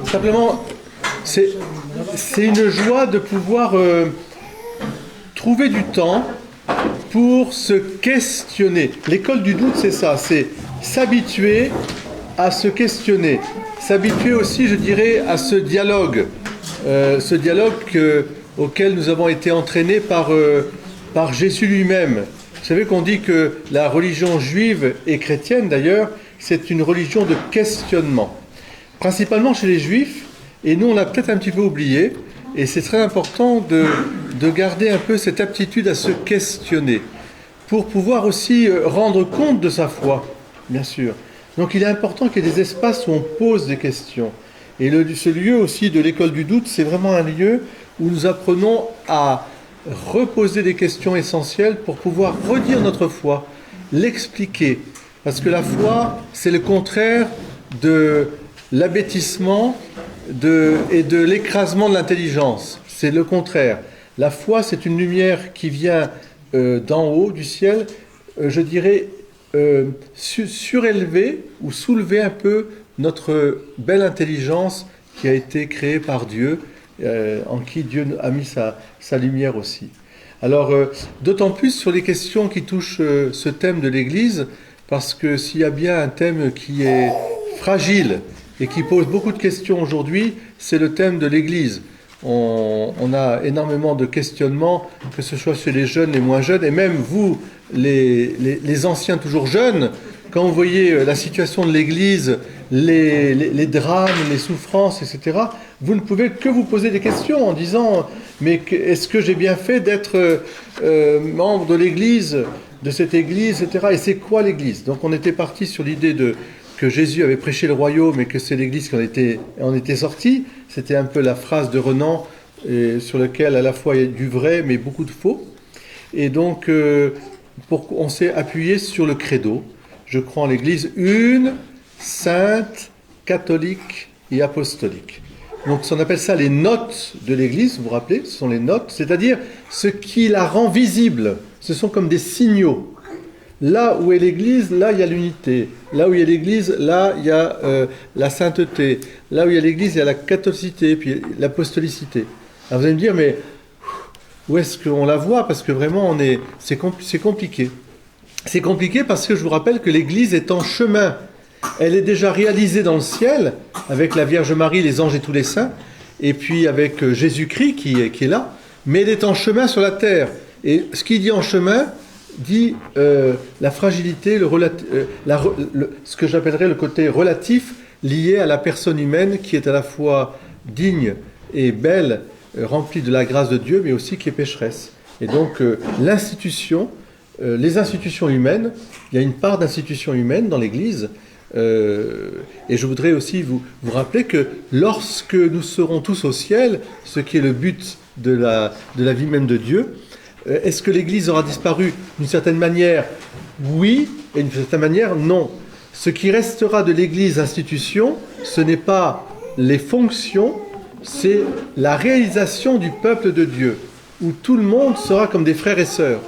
Simplement, c'est une joie de pouvoir trouver du temps pour se questionner. L'école du doute, c'est ça, c'est s'habituer à se questionner, s'habituer aussi, je dirais, à ce dialogue auquel nous avons été entraînés par Jésus lui-même. Vous savez qu'on dit que la religion juive et chrétienne, d'ailleurs, c'est une religion de questionnement. Principalement chez les Juifs, et nous on l'a peut-être un petit peu oublié, et c'est très important de garder un peu cette aptitude à se questionner, pour pouvoir aussi rendre compte de sa foi, bien sûr. Donc il est important qu'il y ait des espaces où on pose des questions. Et ce lieu aussi de l'école du doute, c'est vraiment un lieu où nous apprenons à reposer des questions essentielles pour pouvoir redire notre foi, l'expliquer. Parce que la foi, c'est le contraire de l'abêtissement et de l'écrasement de l'intelligence. C'est le contraire. La foi, c'est une lumière qui vient d'en haut, du ciel, je dirais, surélever ou soulever un peu notre belle intelligence qui a été créée par Dieu, en qui Dieu a mis sa lumière aussi. Alors, d'autant plus sur les questions qui touchent ce thème de l'Église, parce que s'il y a bien un thème qui est fragile et qui pose beaucoup de questions aujourd'hui, c'est le thème de l'Église. On a énormément de questionnements, que ce soit chez les jeunes, les moins jeunes, et même vous, les anciens toujours jeunes, quand vous voyez la situation de l'Église, les drames, les souffrances, etc., vous ne pouvez que vous poser des questions en disant « Mais est-ce que j'ai bien fait d'être membre de l'Église, de cette Église, etc. » Et c'est quoi l'Église? Donc on était parti sur l'idée que Jésus avait prêché le royaume et que c'est l'Église qui en était sorti. C'était un peu la phrase de Renan sur laquelle à la fois il y a du vrai mais beaucoup de faux. Et donc on s'est appuyé sur le credo. Je crois en l'Église une, sainte, catholique et apostolique. Donc on appelle ça les notes de l'Église, vous vous rappelez, ce sont les notes, c'est-à-dire ce qui la rend visible. Ce sont comme des signaux. Là où est l'Église, là il y a l'unité. Là où il y a l'Église, là il y a la sainteté. Là où il y a l'Église, il y a la catholicité, puis l'apostolicité. Alors vous allez me dire, mais où est-ce qu'on la voit? Parce que vraiment, c'est compliqué. C'est compliqué parce que je vous rappelle que l'Église est en chemin. Elle est déjà réalisée dans le ciel, avec la Vierge Marie, les anges et tous les saints, et puis avec Jésus-Christ qui est là, mais elle est en chemin sur la terre. Et ce qu'il dit en chemin dit la fragilité, ce que j'appellerais le côté relatif lié à la personne humaine qui est à la fois digne et belle, remplie de la grâce de Dieu, mais aussi qui est pécheresse. Et donc l'institution, les institutions humaines, il y a une part d'institutions humaines dans l'Église, et je voudrais aussi vous rappeler que lorsque nous serons tous au ciel, ce qui est le but de la vie même de Dieu, est-ce que l'Église aura disparu d'une certaine manière? Oui, et d'une certaine manière, non. Ce qui restera de l'Église institution, ce n'est pas les fonctions, c'est la réalisation du peuple de Dieu, où tout le monde sera comme des frères et sœurs.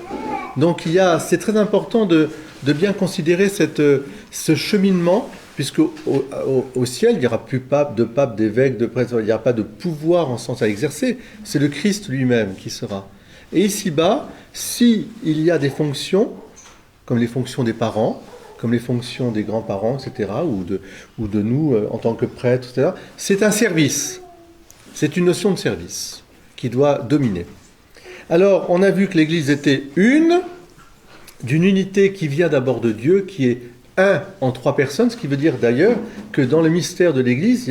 Donc c'est très important de bien considérer ce cheminement, puisque au ciel, il n'y aura plus de pape, d'évêque, de prêtre, il n'y aura pas de pouvoir en sens à exercer, c'est le Christ lui-même qui sera. Et ici-bas, s'il y a des fonctions, comme les fonctions des parents, comme les fonctions des grands-parents, etc., ou de nous en tant que prêtres, etc., c'est un service. C'est une notion de service qui doit dominer. Alors, on a vu que l'Église était d'une unité qui vient d'abord de Dieu, qui est un en trois personnes, ce qui veut dire d'ailleurs que dans le mystère de l'Église, il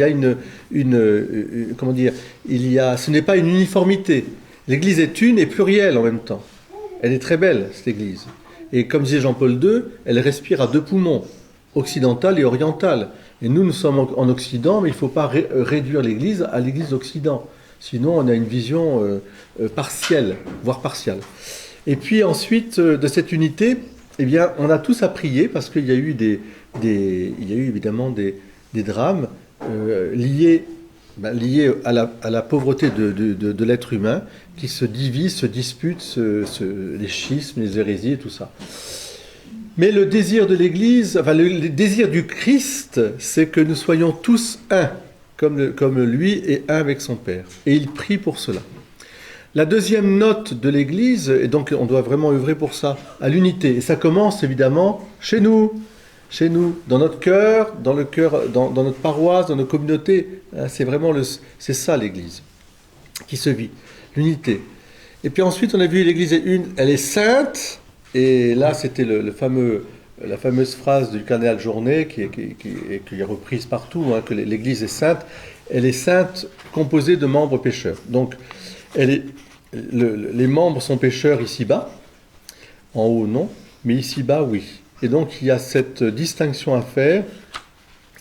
y a ce n'est pas une uniformité. L'Église est une et plurielle en même temps. Elle est très belle, cette Église. Et comme disait Jean-Paul II, elle respire à deux poumons, occidental et oriental. Et nous sommes en Occident, mais il ne faut pas réduire l'Église à l'Église d'Occident. Sinon, on a une vision partielle, voire partiale. Et puis ensuite, de cette unité, eh bien, on a tous à prier, parce qu'il y a eu évidemment des drames liés à la pauvreté de l'être humain, qui se divise, se dispute, les schismes, les hérésies et tout ça. Mais le désir de l'Église, le désir du Christ, c'est que nous soyons tous un. comme lui est un avec son Père. Et il prie pour cela. La deuxième note de l'Église, et donc on doit vraiment œuvrer pour ça, à l'unité. Et ça commence évidemment chez nous, dans notre cœur, dans notre paroisse, dans nos communautés. C'est ça l'Église qui se vit, l'unité. Et puis ensuite, on a vu l'Église elle est sainte. Et là, c'était la fameuse phrase du cardinal Journet qui est reprise partout, hein, que l'Église est sainte. Elle est sainte, composée de membres pécheurs. Donc, les membres sont pécheurs ici-bas, en haut non, mais ici-bas oui. Et donc il y a cette distinction à faire,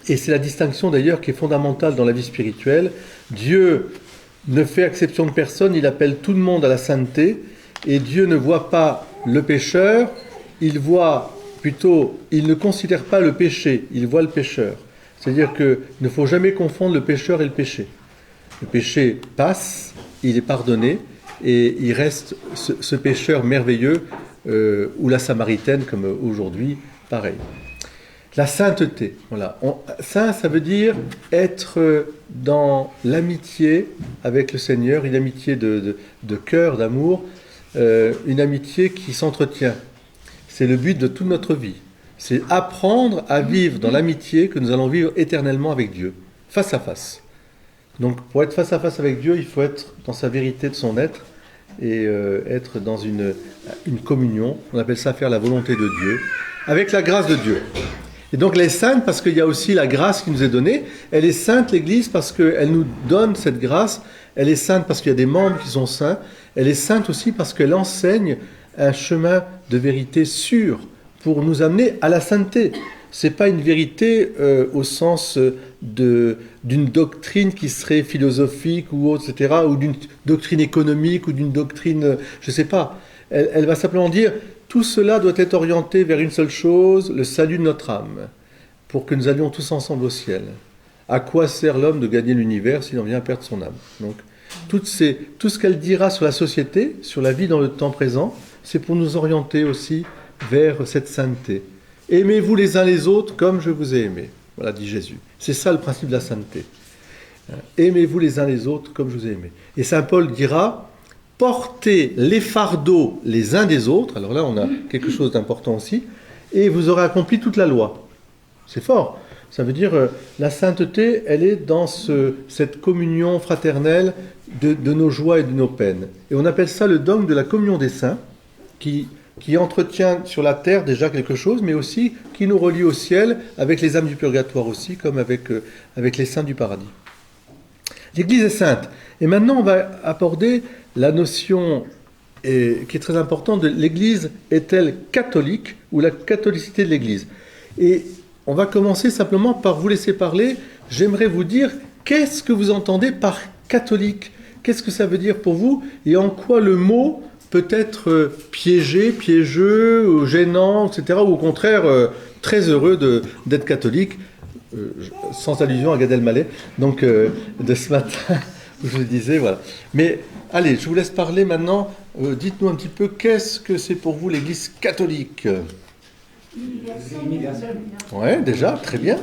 et c'est la distinction d'ailleurs qui est fondamentale dans la vie spirituelle. Dieu ne fait exception de personne, il appelle tout le monde à la sainteté, et Dieu ne voit pas le pécheur, il ne considère pas le péché, il voit le pécheur. C'est-à-dire qu'il ne faut jamais confondre le pécheur et le péché. Le péché passe, il est pardonné, et il reste ce pécheur merveilleux, ou la Samaritaine, comme aujourd'hui, pareil. La sainteté, voilà. Saint, ça veut dire être dans l'amitié avec le Seigneur, une amitié de cœur, d'amour, une amitié qui s'entretient. C'est le but de toute notre vie. C'est apprendre à vivre dans l'amitié que nous allons vivre éternellement avec Dieu, face à face. Donc, pour être face à face avec Dieu, il faut être dans sa vérité de son être et être dans une communion. On appelle ça faire la volonté de Dieu, avec la grâce de Dieu. Et donc, elle est sainte parce qu'il y a aussi la grâce qui nous est donnée. Elle est sainte, l'Église, parce qu'elle nous donne cette grâce. Elle est sainte parce qu'il y a des membres qui sont saints. Elle est sainte aussi parce qu'elle enseigne un chemin de vérité sûr pour nous amener à la sainteté. Ce n'est pas une vérité au sens d'une doctrine qui serait philosophique ou autre, etc., ou d'une doctrine économique ou d'une doctrine, je ne sais pas. Elle va simplement dire, tout cela doit être orienté vers une seule chose, le salut de notre âme, pour que nous allions tous ensemble au ciel. À quoi sert l'homme de gagner l'univers s'il en vient à perdre son âme? Donc, tout ce qu'elle dira sur la société, sur la vie dans le temps présent, c'est pour nous orienter aussi vers cette sainteté. Aimez-vous les uns les autres comme je vous ai aimé. Voilà, dit Jésus. C'est ça le principe de la sainteté. Aimez-vous les uns les autres comme je vous ai aimé. Et saint Paul dira, portez les fardeaux les uns des autres. Alors là, on a quelque chose d'important aussi. Et vous aurez accompli toute la loi. C'est fort. Ça veut dire, la sainteté, elle est dans cette communion fraternelle de nos joies et de nos peines. Et on appelle ça le dogme de la communion des saints, qui entretient sur la terre déjà quelque chose, mais aussi qui nous relie au ciel, avec les âmes du purgatoire aussi, comme avec les saints du paradis. L'Église est sainte. Et maintenant, on va aborder la notion qui est très importante de l'Église est-elle catholique, ou la catholicité de l'Église. Et on va commencer simplement par vous laisser parler. J'aimerais vous dire, qu'est-ce que vous entendez par catholique? Qu'est-ce que ça veut dire pour vous? Et en quoi le mot peut être piégé, piégeux, gênant, etc. Ou au contraire, très heureux d'être catholique, sans allusion à Gad Elmaleh, donc de ce matin, où je le disais, voilà. Mais allez, je vous laisse parler maintenant. Dites-nous un petit peu, qu'est-ce que c'est pour vous l'Église catholique? Universelle. Ouais, déjà, très bien.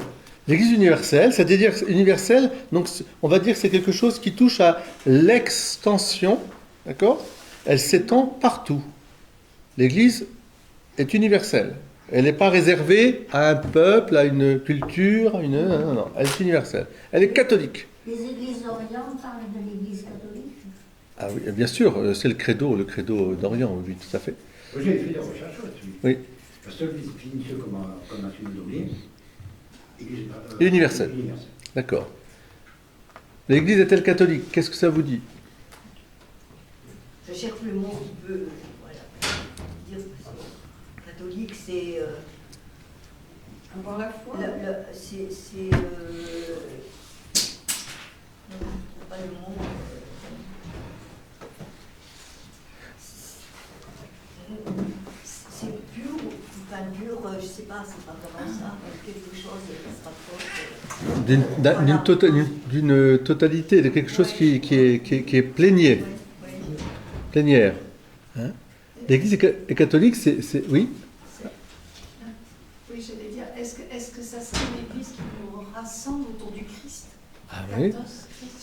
L'Église universelle, c'est-à-dire universelle, donc on va dire que c'est quelque chose qui touche à l'extension, d'accord? Elle s'étend partout. L'Église est universelle. Elle n'est pas réservée à un peuple, à une culture, non, elle est universelle. Elle est catholique. Les églises d'Orient parlent de l'Église catholique. Ah oui, bien sûr, c'est le credo d'Orient, oui, tout à fait. J'ai fait des recherches là-dessus. Oui. Parce que finit comme un film d'oublier. Universelle. D'accord. L'Église est-elle catholique? Qu'est-ce que ça vous dit? Je cherche le mot qui peut dire que catholique, c'est avoir la foi. C'est pas le mot. C'est pur, enfin dur, je sais pas, c'est pas vraiment ça, mais quelque chose qui se rapproche. D'une totalité, de quelque chose qui est plénier. Plénière. Hein? L'Église est catholique, c'est oui. Oui, j'allais dire, est-ce que ça serait une Église qui nous rassemble autour du Christ? Ah Oui.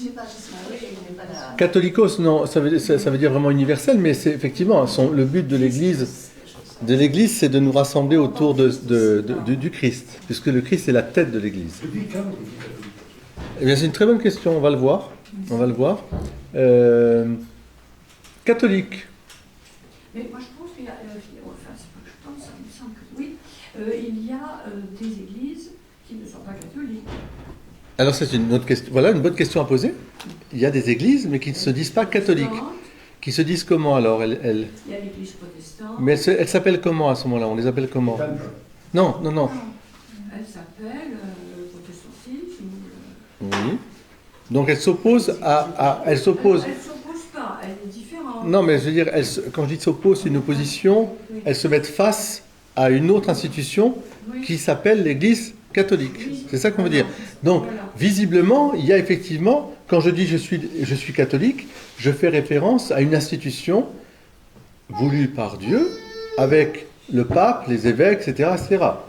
Je sais pas, je n'ai pas la... Catholicos, non, ça veut dire vraiment universel, mais c'est effectivement le but de l'Église. C'est de nous rassembler autour du Christ, puisque le Christ est la tête de l'Église. Depuis quand vous êtes catholique? Eh bien, c'est une très bonne question, on va le voir. On va le voir. Catholique. Mais moi, je pense qu'il y a, enfin, c'est pas que je pense, ça me semble que oui, il y a des églises qui ne sont pas catholiques. Alors, c'est une autre question. Voilà une bonne question à poser. Il y a des églises, mais qui ne se disent pas catholiques. Qui se disent comment alors Il y a l'église protestante. Mais elles s'appellent comment à ce moment-là? On les appelle comment? Non. Elle s'appelle protestantisme. Oui. Donc, elles s'opposent elles s'opposent. Elle ne s'oppose pas, elle est différente. Non, mais je veux dire, quand je dis s'opposent, c'est une opposition. Oui. Elles se mettent face à une autre institution Oui. qui s'appelle l'Église catholique. Oui. C'est ça qu'on veut dire. Donc, Voilà. visiblement, il y a effectivement, quand je dis je suis catholique, je fais référence à une institution voulue par Dieu, avec le pape, les évêques, etc. etc. Voilà.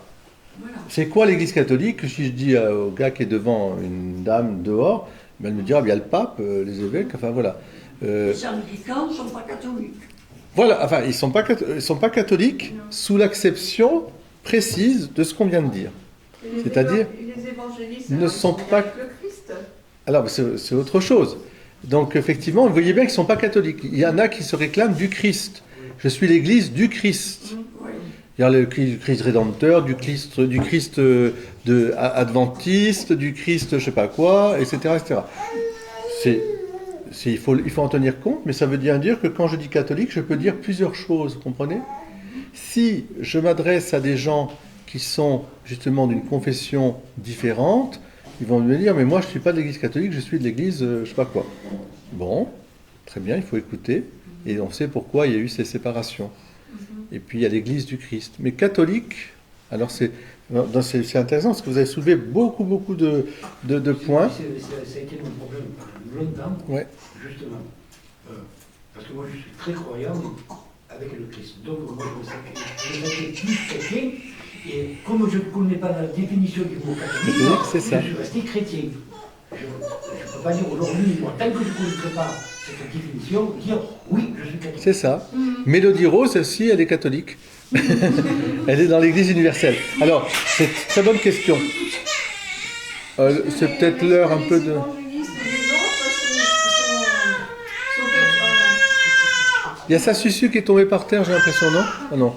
C'est quoi l'Église catholique? Si je dis au gars qui est devant une dame dehors, ben, elle me dira, il y a le pape, les évêques, enfin voilà. Les anglicans ne sont pas catholiques. Voilà, enfin, ils ne sont pas catholiques sous l'acception précise de ce qu'on vient de dire. C'est-à-dire, les évangélistes ne sont pas... avec le Christ. Alors, c'est autre chose. Donc, effectivement, vous voyez bien qu'ils ne sont pas catholiques. Il y en a qui se réclament du Christ. Je suis l'Église du Christ. Oui. Il y a le Christ rédempteur, du Christ adventiste, du Christ je sais pas quoi, etc. etc. Il faut en tenir compte, mais ça veut bien dire que quand je dis catholique, je peux dire plusieurs choses, vous comprenez? Si je m'adresse à des gens qui sont justement d'une confession différente, ils vont me dire, mais moi je ne suis pas de l'Église catholique, je suis de l'Église je sais pas quoi. Bon, très bien, il faut écouter, et on sait pourquoi il y a eu ces séparations. Et puis il y a l'Église du Christ. Mais catholique, alors c'est intéressant parce que vous avez soulevé beaucoup de points. Ça a été mon problème longtemps, Ouais. justement. Parce que moi, je suis très croyant avec le Christ. Donc, moi, je suis plus chrétien. Et comme je ne connais pas la définition du mot catholique, c'est ça. je suis resté chrétien. Je ne peux pas dire aujourd'hui, moi, tant que je ne connaîtrai pas cette définition, dire oui, je suis catholique. C'est ça. Mélodie Rose aussi, elle est catholique. Elle est dans l'Église universelle. Alors, c'est une très bonne question. C'est peut-être l'heure un peu de... Les évangélistes et les autres sont chrétiens. Il y a sa susu qui est tombée par terre, j'ai l'impression, non? Ah non,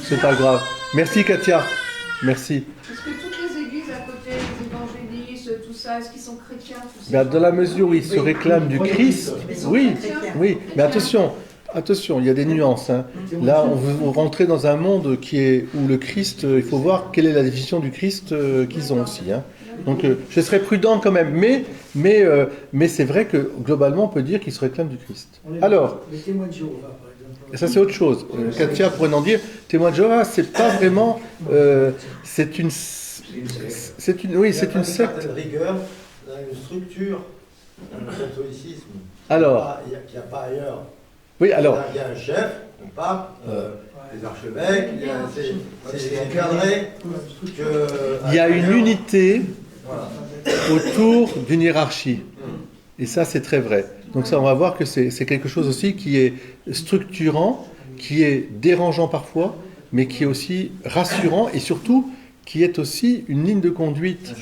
c'est pas grave. Merci Katia. Merci. Est-ce que toutes les églises à côté, les évangélistes, tout ça, est-ce qu'ils sont chrétiens tous ces Ben, dans la gens-là mesure où ils se réclament du Christ, oui, mais attention, il y a des nuances. Hein. Là, on veut rentrer dans un monde où le Christ, il faut voir quelle est la définition du Christ qu'ils ont aussi. Hein. Donc, je serais prudent quand même, mais c'est vrai que globalement, on peut dire qu'ils se réclament du Christ. Alors, les témoins de Jéhovah, par exemple. ça c'est autre chose. Katia pourrait en dire, témoin de Jéhovah, c'est pas vraiment, c'est une secte. Il y a une certaine rigueur, dans une structure dans le catholicisme. Alors, Il n'y a pas ailleurs. oui, alors, Il y a un chef, un pape, les archevêques, c'est cadré. il y a une unité Voilà. autour d'une hiérarchie. Et ça, c'est très vrai. Donc ça, on va voir que c'est quelque chose aussi qui est structurant, qui est dérangeant parfois, mais qui est aussi rassurant et surtout qui est aussi une ligne de conduite,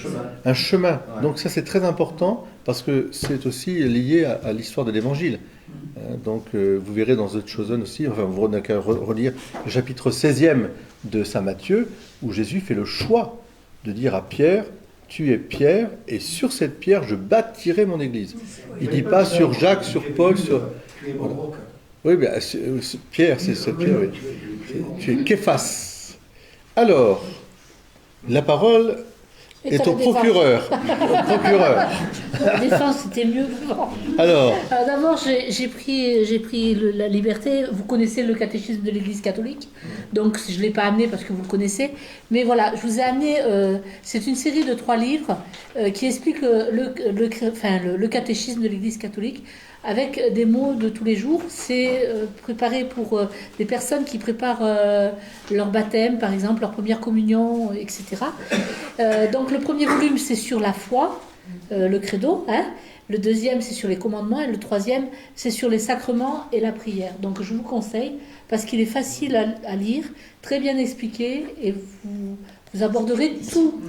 un chemin. Ouais. Donc ça, c'est très important parce que c'est aussi lié à l'histoire de l'Évangile. Donc vous verrez dans The Chosen aussi, enfin vous n'avez qu'à relire le chapitre 16e de Saint Matthieu, où Jésus fait le choix de dire à Pierre, tu es Pierre, et sur cette pierre, je bâtirai mon église. Il ne dit pas sur Jacques, sur Paul, sur... Tu es mon roc. Oui, mais Pierre, c'est cette pierre, oui. Tu es Képhas. Alors, la parole est au procureur. La défense, c'était mieux avant. Alors, D'abord, j'ai pris la liberté. Vous connaissez le catéchisme de l'Église catholique, donc je ne l'ai pas amené parce que vous le connaissez. Mais voilà, je vous ai amené. C'est une série de 3 livres qui expliquent le catéchisme de l'Église catholique avec des mots de tous les jours. C'est préparé pour des personnes qui préparent leur baptême, par exemple, leur première communion, etc. Donc le premier volume, c'est sur la foi. le credo. Hein. Le deuxième, c'est sur les commandements. Et le troisième, c'est sur les sacrements et la prière. Donc je vous conseille, parce qu'il est facile à lire, très bien expliqué, et vous aborderez tout.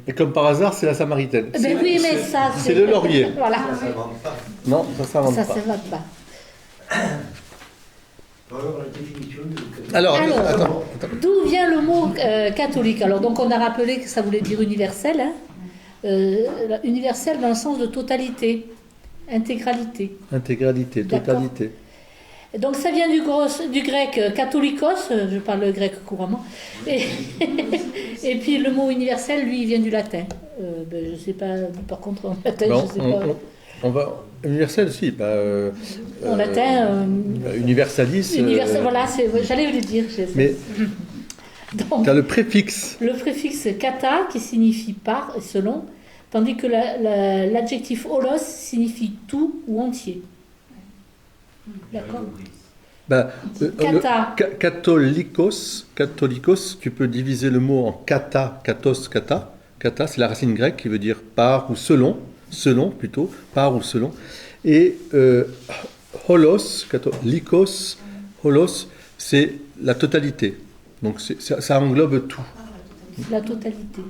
Et comme par hasard, c'est la Samaritaine. Ben oui, mais ça, c'est le laurier. Voilà. Ça s'invente pas. Non, ça ne s'invente Ça pas. ne s'invente pas. Alors, la définition de... Alors, Alors, attends. D'où vient le mot catholique? Alors, donc, on a rappelé que ça voulait dire universel. Hein. Universel dans le sens de totalité, intégralité. Intégralité, D'accord. totalité. Donc, ça vient du grec katholikos, je parle le grec couramment. Et puis, le mot universel, lui, il vient du latin. Je ne sais pas, par contre, en latin, Bon, je sais pas. on va... Universel, si. En latin... universalis. Universel, voilà, j'allais le dire. Mais Donc, tu as le préfixe. le préfixe kata qui signifie par et selon, tandis que l'adjectif holos signifie tout ou entier. D'accord. Kata. Catholicos, tu peux diviser le mot en kata, katos, kata. Kata, c'est la racine grecque qui veut dire par ou selon plutôt, par ou selon. Et holos, lycos, holos, c'est la totalité. Donc ça englobe tout. La totalité.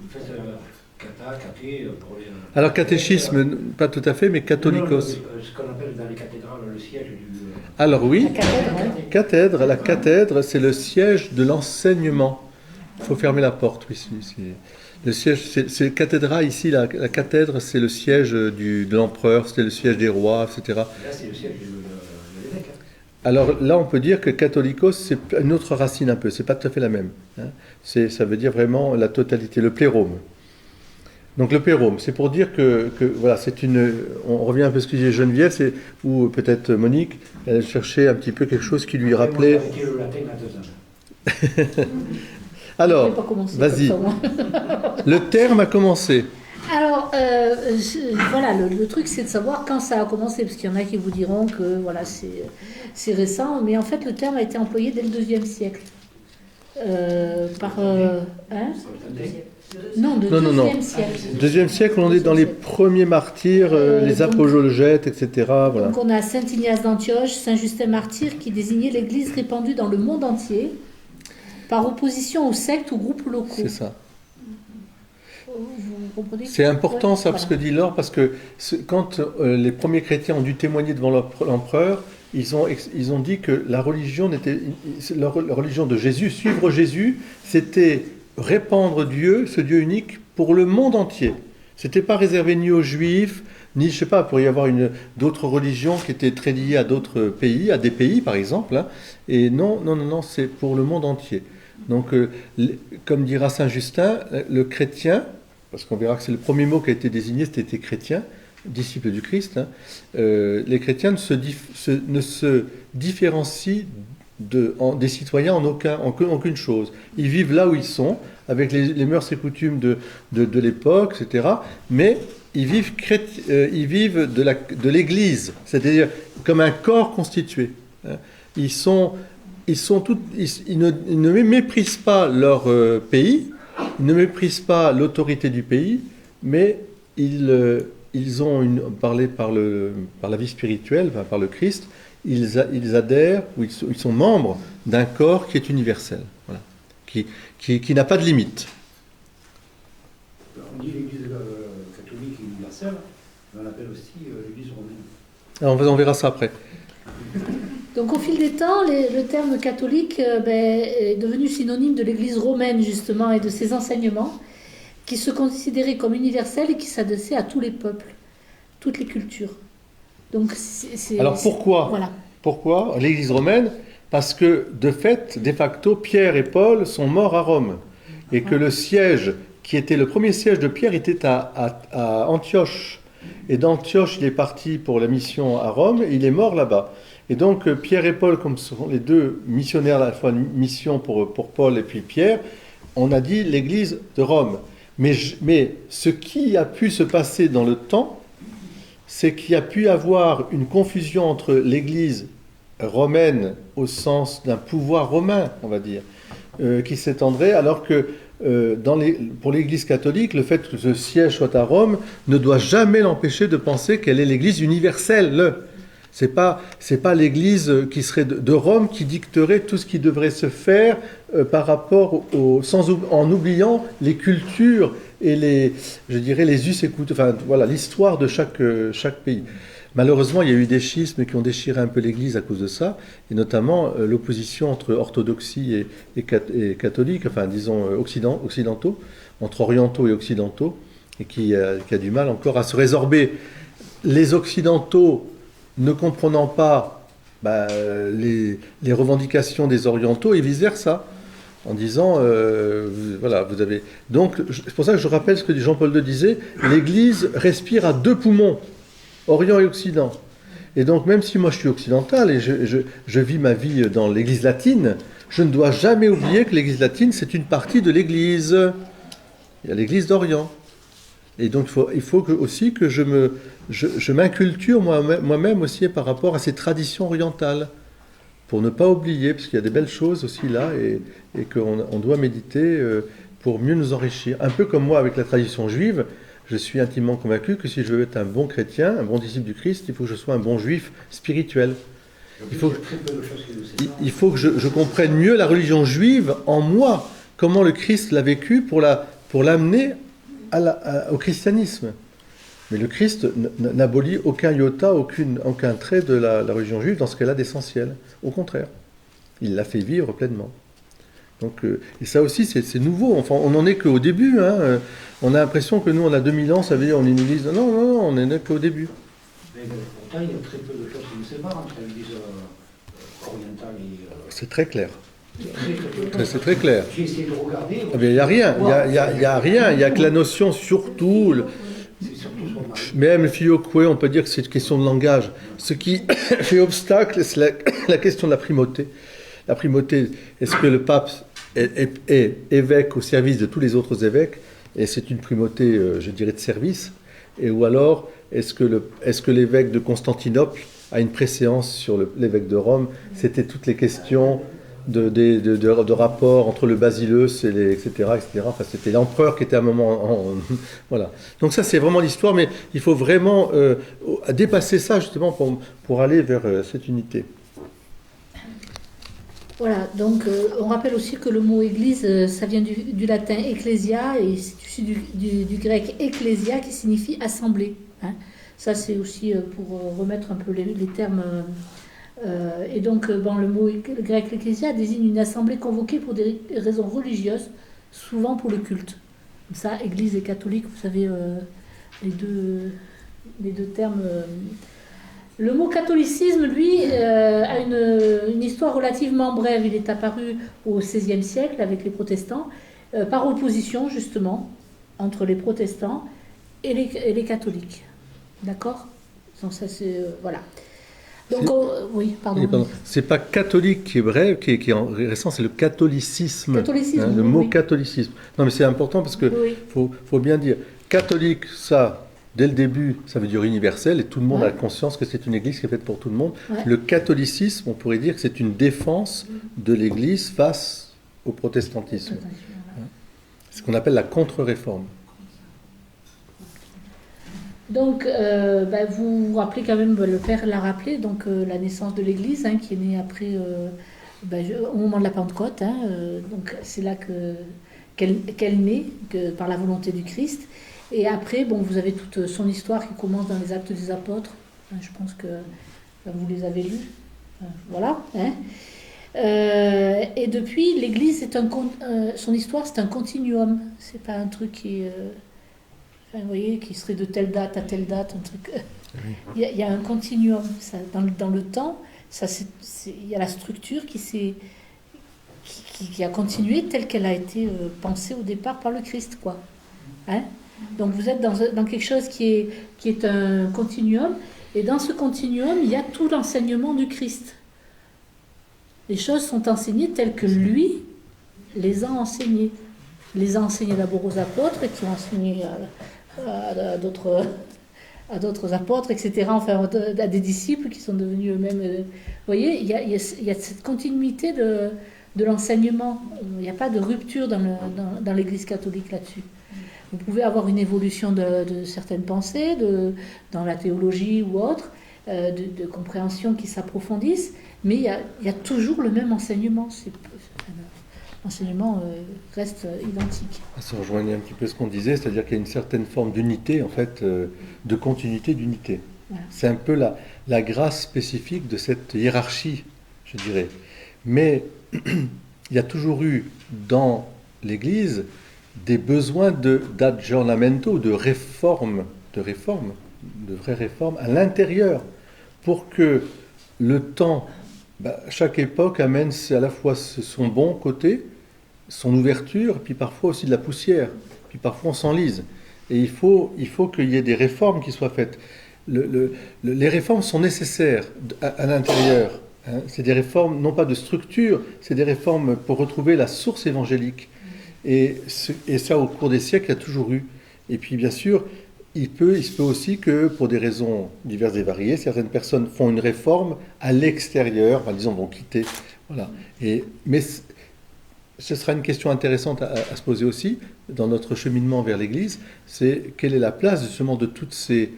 Kata, katé, pour les... Alors catéchisme, pas tout à fait, mais catholicos. Ce qu'on appelle dans les cathédrales le siège du... Alors oui, La cathèdre, hein. cathèdre, la cathèdre, c'est le siège de l'enseignement. Il faut fermer la porte, oui. Le siège, c'est cathédra ici, la cathèdre, c'est le siège de l'empereur, c'est le siège des rois, etc. Là, c'est le siège de l'évêque. Alors là, on peut dire que catholicos, c'est une autre racine un peu, c'est pas tout à fait la même. Hein. Ça veut dire vraiment la totalité, le plérôme. Donc le plérôme, c'est pour dire que voilà, c'est une... On revient un peu à ce que disait Geneviève, ou peut-être Monique, elle cherchait un petit peu quelque chose qui lui rappelait... Moi, j'ai arrêté le latin il y a 2 ans. Alors, Je vais pas commencer vas-y, comme ça, moi. le terme a commencé. Alors, voilà, le truc c'est de savoir quand ça a commencé, parce qu'il y en a qui vous diront que voilà, c'est récent, mais en fait le terme a été employé dès le IIe siècle. Hein non, le IIe siècle. Deuxième siècle, on est dans les premiers martyrs, les donc- apologètes, etc. Voilà. Donc on a Saint Ignace d'Antioche, Saint Justin martyr, qui désignait l'Église répandue dans le monde entier, par opposition aux sectes ou groupes locaux. C'est ça. Vous comprenez? C'est important Ouais, ça, parce que voilà. dit Laure, parce que quand les premiers chrétiens ont dû témoigner devant l'empereur, ils ont dit que la religion la religion de Jésus, suivre Jésus, c'était répandre Dieu, ce Dieu unique, pour le monde entier. C'était pas réservé ni aux Juifs, ni, je sais pas, pour y avoir d'autres religions qui étaient très liées à d'autres pays, à des pays par exemple. Hein. Et non, c'est pour le monde entier. Donc, comme dira Saint Justin, le chrétien, parce qu'on verra que c'est le premier mot qui a été désigné, c'était chrétien, disciple du Christ, hein, les chrétiens ne se différencient des citoyens en aucune chose. Ils vivent là où ils sont, avec les mœurs et coutumes de l'époque, etc. Mais ils vivent, de l'Église, c'est-à-dire comme un corps constitué. Hein. Ils ne méprisent pas leur pays, ils ne méprisent pas l'autorité du pays, mais ils ont parlé par la vie spirituelle, enfin, par le Christ, ils adhèrent, ou ils sont membres d'un corps qui est universel, voilà, qui n'a pas de limite. On dit l'Église catholique universelle, mais on l'appelle aussi l'Église romaine. Alors, on verra ça après. Donc au fil des temps, le terme catholique est devenu synonyme de l'Église romaine justement et de ses enseignements qui se considéraient comme universels et qui s'adressaient à tous les peuples, toutes les cultures. Donc Alors pourquoi Voilà. Pourquoi l'Église romaine? Parce que de fait, de facto, Pierre et Paul sont morts à Rome et que le siège qui était le premier siège de Pierre était à Antioche. Et d'Antioche, il est parti pour la mission à Rome et il est mort là-bas. Et donc Pierre et Paul, comme ce sont les deux missionnaires, à la fois une mission pour Paul et puis Pierre, on a dit l'Église de Rome. Mais ce qui a pu se passer dans le temps, c'est qu'il y a pu avoir une confusion entre l'Église romaine au sens d'un pouvoir romain, on va dire, qui s'étendrait, alors que pour l'Église catholique, le fait que ce siège soit à Rome ne doit jamais l'empêcher de penser qu'elle est l'Église universelle. C'est pas l'Église qui serait de Rome qui dicterait tout ce qui devrait se faire par rapport en oubliant les cultures et les us et coutumes, enfin voilà, l'histoire de chaque pays. Malheureusement, il y a eu des schismes qui ont déchiré un peu l'Église à cause de ça, et notamment l'opposition entre orthodoxie et catholique, enfin disons occidentaux, entre orientaux et occidentaux, et qui a du mal encore à se résorber. Les occidentaux ne comprenant pas les revendications des orientaux et vice-versa, en disant, voilà, vous avez... Donc, c'est pour ça que je rappelle ce que Jean-Paul II disait, l'Église respire à deux poumons, Orient et Occident. Et donc, même si moi je suis occidental et je vis ma vie dans l'Église latine, je ne dois jamais oublier que l'Église latine, c'est une partie de l'Église. Il y a l'Église d'Orient. Et donc, il faut aussi que je m'inculture moi-même aussi par rapport à ces traditions orientales, pour ne pas oublier, parce qu'il y a des belles choses aussi là, et qu'on doit méditer pour mieux nous enrichir. Un peu comme moi avec la tradition juive, je suis intimement convaincu que si je veux être un bon chrétien, un bon disciple du Christ, il faut que je sois un bon juif spirituel. Il faut que je comprenne mieux la religion juive en moi, comment le Christ l'a vécu pour l'amener au christianisme. Mais le Christ n'abolit aucun iota, aucun trait de la religion juive dans ce qu'elle a d'essentiel. Au contraire, il l'a fait vivre pleinement. Donc, et ça aussi, c'est nouveau. Enfin, on n'en est qu'au début. Hein. On a l'impression que nous, on a 2000 ans, ça veut dire on est une église. Non, on n'en est qu'au début. Mais pourtant, il y a très peu de choses qui nous séparent entre l'église orientale et... C'est très clair. C'est très clair. J'ai essayé de regarder. Il n'y a rien. Il n'y a rien. Il n'y a que la notion surtout... Même le filioque, on peut dire que c'est une question de langage. Ce qui fait obstacle, c'est la question de la primauté. La primauté, est-ce que le pape est évêque au service de tous les autres évêques, et c'est une primauté, je dirais, de service, ou alors est-ce que l'évêque de Constantinople a une préséance sur l'évêque de Rome? C'était toutes les questions de rapport entre le basileus et etc. Enfin, c'était l'empereur qui était à un moment... voilà. Donc ça, c'est vraiment l'histoire, mais il faut vraiment dépasser ça, justement, pour aller vers cette unité. Voilà, donc on rappelle aussi que le mot église, ça vient du latin ecclesia, et c'est issu du grec ecclesia, qui signifie assemblée. Hein. Ça, c'est aussi pour remettre un peu les termes... et donc, le mot grec ecclesia désigne une assemblée convoquée pour des raisons religieuses, souvent pour le culte. Comme ça, église et catholique, vous savez, les deux termes... Le mot catholicisme, lui, a une histoire relativement brève. Il est apparu au XVIe siècle avec les protestants, par opposition, justement, entre les protestants et les catholiques. D'accord? Donc ça, c'est... voilà. Donc, oui, pardon. C'est pas catholique qui est bref, qui est récent, c'est le catholicisme. Catholicisme, le mot oui. Catholicisme. Non, mais c'est important parce que faut bien dire, catholique, ça, dès le début, ça veut dire universel, et tout le monde a conscience que c'est une église qui est faite pour tout le monde. Ouais. Le catholicisme, on pourrait dire que c'est une défense de l'église face au protestantisme. C'est ce qu'on appelle la contre-réforme. Donc, vous vous rappelez quand même, le Père l'a rappelé, donc la naissance de l'Église, hein, qui est née après, au moment de la Pentecôte. Hein, donc, c'est là qu'elle naît, par la volonté du Christ. Et après, vous avez toute son histoire qui commence dans les Actes des Apôtres. Hein, je pense que vous les avez lus. Voilà. Hein. Et depuis, l'Église, son histoire, c'est un continuum. C'est pas un truc qui est... vous voyez, qui serait de telle date à telle date, un truc. Il y a un continuum. Ça, dans le temps, il y a la structure qui a continué telle qu'elle a été pensée au départ par le Christ, quoi. Hein? Donc vous êtes dans quelque chose qui est un continuum, et dans ce continuum, il y a tout l'enseignement du Christ. Les choses sont enseignées telles que lui les a enseignées. Il les a enseignées d'abord aux apôtres, et qui ont enseigné à d'autres apôtres, etc., enfin à des disciples qui sont devenus eux-mêmes... vous voyez, il y a cette continuité de l'enseignement. Il n'y a pas de rupture dans l'Église catholique là-dessus. Vous pouvez avoir une évolution de certaines pensées, dans la théologie ou autre, de compréhension qui s'approfondissent, mais il y a toujours le même enseignement. L'enseignement reste identique. Ça rejoignait un petit peu ce qu'on disait, c'est-à-dire qu'il y a une certaine forme d'unité, en fait, de continuité d'unité. Voilà. C'est un peu la grâce spécifique de cette hiérarchie, je dirais. Mais il y a toujours eu dans l'Église des besoins d'aggiornamento, de réforme, de vraies réformes à l'intérieur, pour que le temps, chaque époque amène à la fois son bon côté, son ouverture, puis parfois aussi de la poussière, puis parfois on s'enlise. Et il faut qu'il y ait des réformes qui soient faites. Les réformes sont nécessaires à l'intérieur. Hein. C'est des réformes, non pas de structure, c'est des réformes pour retrouver la source évangélique. Et ça, au cours des siècles, il y a toujours eu. Et puis, bien sûr, il se peut aussi que, pour des raisons diverses et variées, certaines personnes font une réforme à l'extérieur, disons, vont quitter. Voilà. Mais ce sera une question intéressante à se poser aussi dans notre cheminement vers l'Église, c'est quelle est la place justement de toutes ces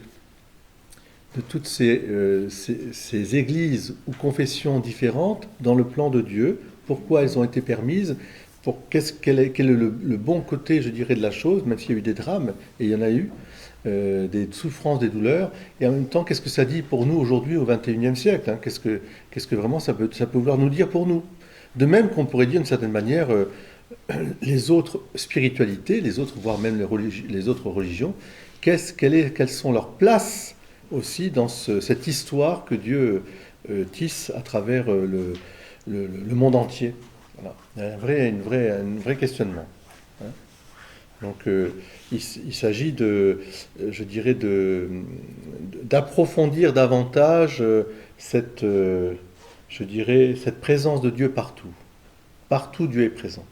églises ou confessions différentes dans le plan de Dieu, pourquoi elles ont été permises, quel est le bon côté, je dirais, de la chose, même s'il y a eu des drames, et il y en a eu, des souffrances, des douleurs, et en même temps, qu'est-ce que ça dit pour nous aujourd'hui au XXIe siècle, hein, qu'est-ce que vraiment ça peut vouloir nous dire pour nous. De même qu'on pourrait dire d'une certaine manière, les autres spiritualités, voire même les autres religions, quelles sont leurs places aussi dans cette histoire que Dieu tisse à travers le monde entier. Voilà. Il y a un vrai questionnement. Hein. Donc il s'agit d'approfondir davantage cette présence de Dieu partout. Partout Dieu est présent.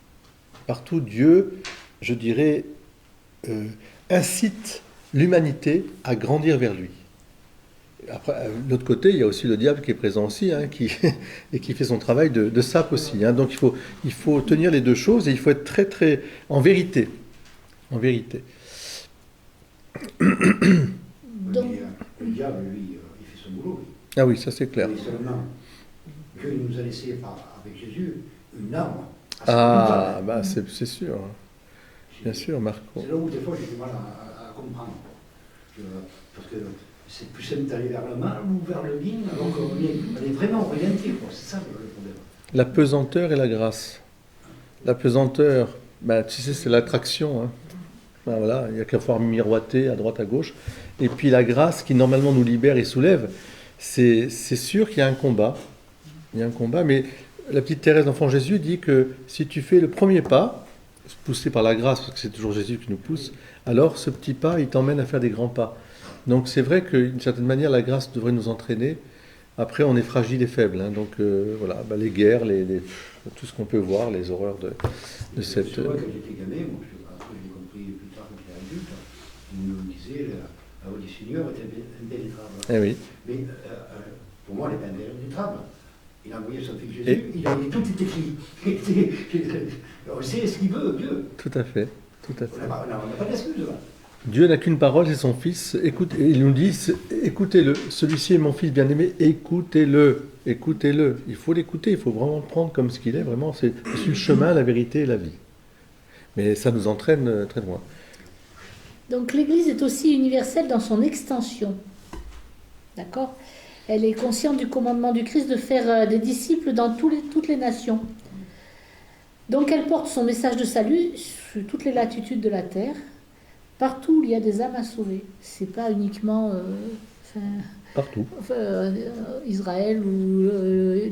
Partout Dieu, je dirais, incite l'humanité à grandir vers lui. Après, de l'autre côté, il y a aussi le diable qui est présent aussi, hein, et qui fait son travail de sape aussi. Hein. Donc il faut tenir les deux choses et il faut être très, très en vérité. En vérité. Donc, le diable, lui, il fait son boulot. Lui. Ah oui, ça c'est clair. Mais seulement, Dieu nous a laissé avec Jésus une arme. C'est sûr. Bien sûr, Marco. C'est là où des fois j'ai du mal à comprendre. Parce que c'est plus simple d'aller vers le mal ou vers le bien, alors qu'on est vraiment orienté. C'est ça le problème. La pesanteur et la grâce. La pesanteur, tu sais, c'est l'attraction. Hein. Voilà, il n'y a qu'à faire miroiter à droite, à gauche. Et puis la grâce qui normalement nous libère et soulève, c'est sûr qu'il y a un combat. Il y a un combat, mais la petite Thérèse d'Enfant Jésus dit que si tu fais le premier pas, poussé par la grâce, parce que c'est toujours Jésus qui nous pousse, alors ce petit pas, il t'emmène à faire des grands pas. Donc c'est vrai d'une certaine manière, la grâce devrait nous entraîner. Après, on est fragile et faible. Hein, donc voilà, les guerres, tout ce qu'on peut voir, les horreurs de cette... C'est vrai, quand j'étais gamin, moi, après j'ai compris plus tard quand j'étais adulte, il nous disait la voix du Seigneur est impénétrable. Eh oui. Mais pour moi, elle n'est pas impénétrable. Il a envoyé son fils Jésus, il a dit tout est écrit. On sait ce qu'il veut, Dieu. Tout à fait. On n'a pas d'excuse là. Dieu n'a qu'une parole, c'est son Fils. Il nous dit, écoutez-le. Celui-ci est mon Fils bien-aimé, écoutez-le. Écoutez-le. Il faut l'écouter, il faut vraiment le prendre comme ce qu'il est. Vraiment, c'est le chemin, la vérité et la vie. Mais ça nous entraîne très loin. Donc l'Église est aussi universelle dans son extension. D'accord ? Elle est consciente du commandement du Christ de faire des disciples dans toutes les nations. Donc elle porte son message de salut sur toutes les latitudes de la terre, partout où il y a des âmes à sauver. C'est pas uniquement partout. Israël ou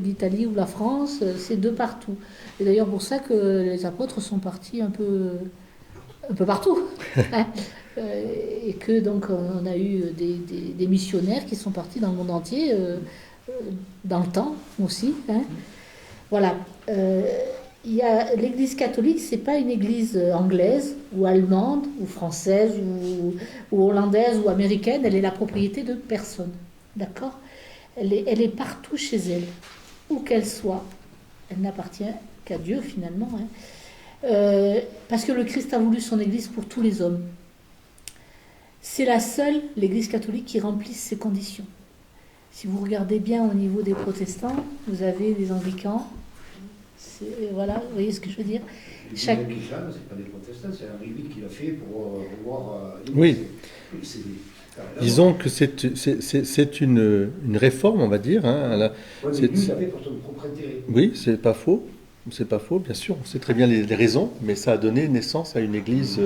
l'Italie ou la France, c'est de partout. Et d'ailleurs pour ça que les apôtres sont partis un peu partout. Hein. Et que donc on a eu des missionnaires qui sont partis dans le monde entier, dans le temps aussi. Hein. Voilà. L'Église catholique, c'est pas une Église anglaise ou allemande ou française ou hollandaise ou américaine. Elle est la propriété de personne. D'accord ? Elle est partout chez elle, où qu'elle soit. Elle n'appartient qu'à Dieu finalement, hein. Parce que le Christ a voulu son Église pour tous les hommes. C'est la seule, l'Église catholique, qui remplisse ces conditions. Si vous regardez bien au niveau des protestants, vous avez des anglicans. Voilà, vous voyez ce que je veux dire. Les anglicans, c'est pas des protestants, c'est Henri VIII qui l'a fait pour revoir. Oui. Disons que c'est une réforme, on va dire. Hein. Oui, mais lui, il l'a fait pour son propre intérêt. Oui, c'est pas faux. C'est pas faux, bien sûr. On sait très bien les raisons, mais ça a donné naissance à une église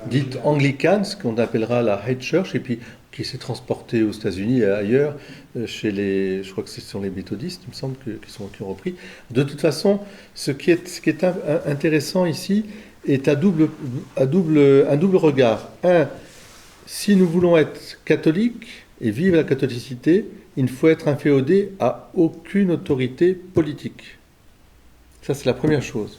dite anglicane, ce qu'on appellera la High Church, et puis qui s'est transportée aux États-Unis et ailleurs, je crois que ce sont les méthodistes, il me semble, qui ont repris. De toute façon, ce qui est intéressant ici est un double regard. Un, si nous voulons être catholiques et vivre la catholicité, il ne faut être inféodé à aucune autorité politique. Ça, c'est la première chose.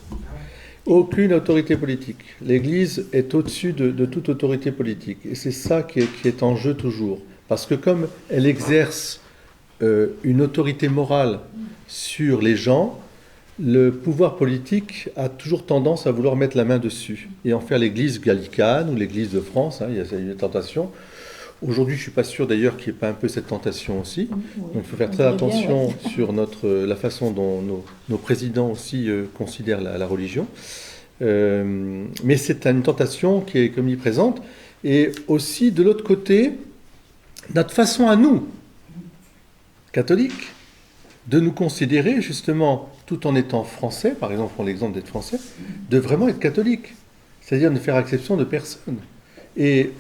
Aucune autorité politique. L'Église est au-dessus de toute autorité politique. Et c'est ça qui est en jeu toujours. Parce que comme elle exerce une autorité morale sur les gens, le pouvoir politique a toujours tendance à vouloir mettre la main dessus et en faire l'Église gallicane ou l'Église de France. Hein, il y a une tentation. Aujourd'hui, je ne suis pas sûr d'ailleurs qu'il n'y ait pas un peu cette tentation aussi. Donc il faut faire très attention sur la façon dont nos présidents aussi considèrent la religion. Mais c'est une tentation qui est omniprésente. Et aussi, de l'autre côté, notre façon à nous, catholiques, de nous considérer justement, tout en étant français, par exemple, pour l'exemple d'être français, de vraiment être catholique. C'est-à-dire ne faire exception de personne. Et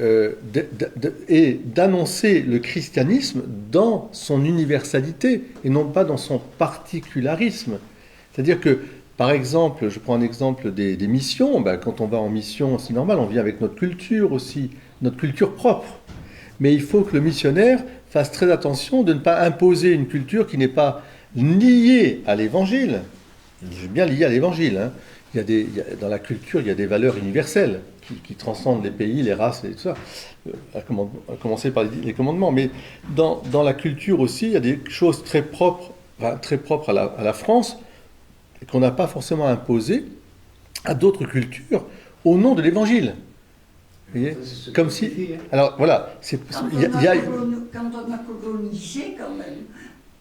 d'annoncer le christianisme dans son universalité et non pas dans son particularisme. C'est-à-dire que, par exemple, je prends un exemple des missions, ben, quand on va en mission, c'est normal, on vient avec notre culture aussi, notre culture propre. Mais il faut que le missionnaire fasse très attention de ne pas imposer une culture qui n'est pas liée à l'évangile. Je bien liée à l'évangile, hein. Dans la culture, il y a des valeurs universelles qui transcendent les pays, les races et tout ça, à commencer par les commandements. Mais dans la culture aussi, il y a des choses très propres à la France et qu'on n'a pas forcément imposées à d'autres cultures au nom de l'Évangile. Vous voyez ? Comme si... Alors voilà, Quand on a colonisé, quand même,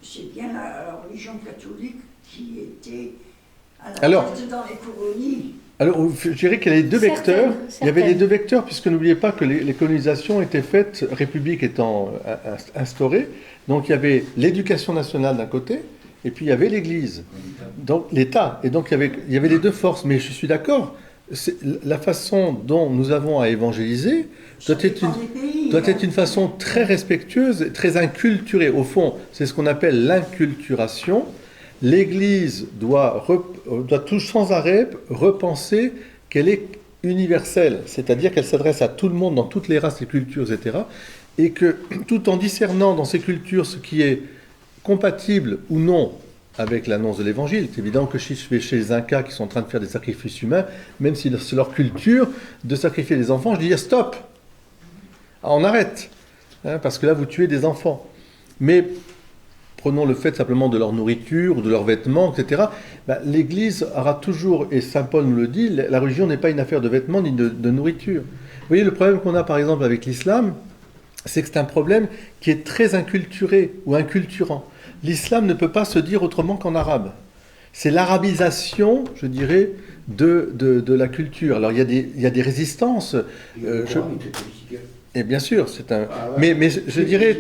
c'est bien la religion catholique qui était à la tête dans les colonies. Alors, je dirais qu'il y avait deux vecteurs. Il y avait les deux vecteurs, puisque n'oubliez pas que les colonisations étaient faites, République étant instaurée. Donc, il y avait l'éducation nationale d'un côté, et puis il y avait l'Église, donc l'État. Et donc, il y avait les deux forces. Mais je suis d'accord, la façon dont nous avons à évangéliser doit être une façon très respectueuse, très inculturée. Au fond, c'est ce qu'on appelle l'inculturation. L'Église doit tout sans arrêt repenser qu'elle est universelle, c'est-à-dire qu'elle s'adresse à tout le monde dans toutes les races et cultures, etc. Et que tout en discernant dans ces cultures ce qui est compatible ou non avec l'annonce de l'Évangile, c'est évident que si je vais chez les Incas qui sont en train de faire des sacrifices humains, même si c'est leur culture de sacrifier des enfants, je dis stop, on arrête, hein, parce que là vous tuez des enfants. Mais prenons le fait simplement de leur nourriture, ou de leurs vêtements, etc. Ben, l'Église aura toujours, et saint Paul nous le dit, la religion n'est pas une affaire de vêtements ni de nourriture. Vous voyez, le problème qu'on a par exemple avec l'islam, c'est que c'est un problème qui est très inculturé ou inculturant. L'islam ne peut pas se dire autrement qu'en arabe. C'est l'arabisation, je dirais, de la culture. Alors il y a des résistances. Et bien sûr, c'est un. Ah ouais. Mais je dirais.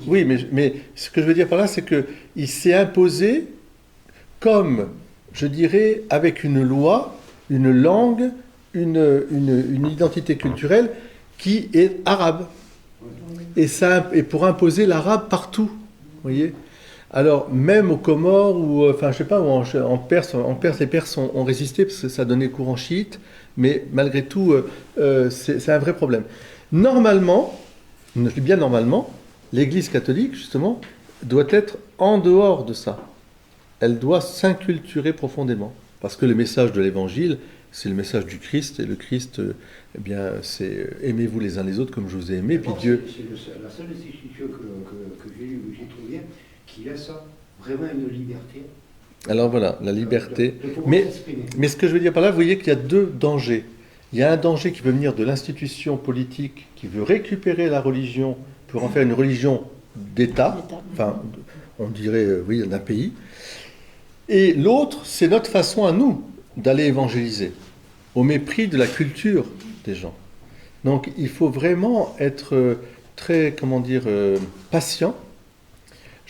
Oui, mais ce que je veux dire par là, c'est qu'il s'est imposé comme, je dirais, avec une loi, une langue, une identité culturelle qui est arabe. Et pour imposer l'arabe partout. Vous voyez ? Alors, même aux Comores, ou enfin, je sais pas, en Perse, les Perses ont résisté parce que ça donnait courant chiite, mais malgré tout, c'est un vrai problème. Normalement, je dis bien normalement, l'Église catholique, justement, doit être en dehors de ça. Elle doit s'inculturer profondément. Parce que le message de l'Évangile, c'est le message du Christ. Et le Christ, eh bien, c'est aimez-vous les uns les autres comme je vous ai aimé. Puis Dieu... C'est la seule institution que j'ai trouvé qui laisse vraiment une liberté Alors voilà, la liberté. de pouvoir Mais, s'exprimer. mais ce que je veux dire par là, vous voyez qu'il y a deux dangers. Il y a un danger qui peut venir de l'institution politique qui veut récupérer la religion pour en faire une religion d'État, enfin, on dirait, oui, d'un pays. Et l'autre, c'est notre façon à nous d'aller évangéliser, au mépris de la culture des gens. Donc il faut vraiment être très, comment dire, patient.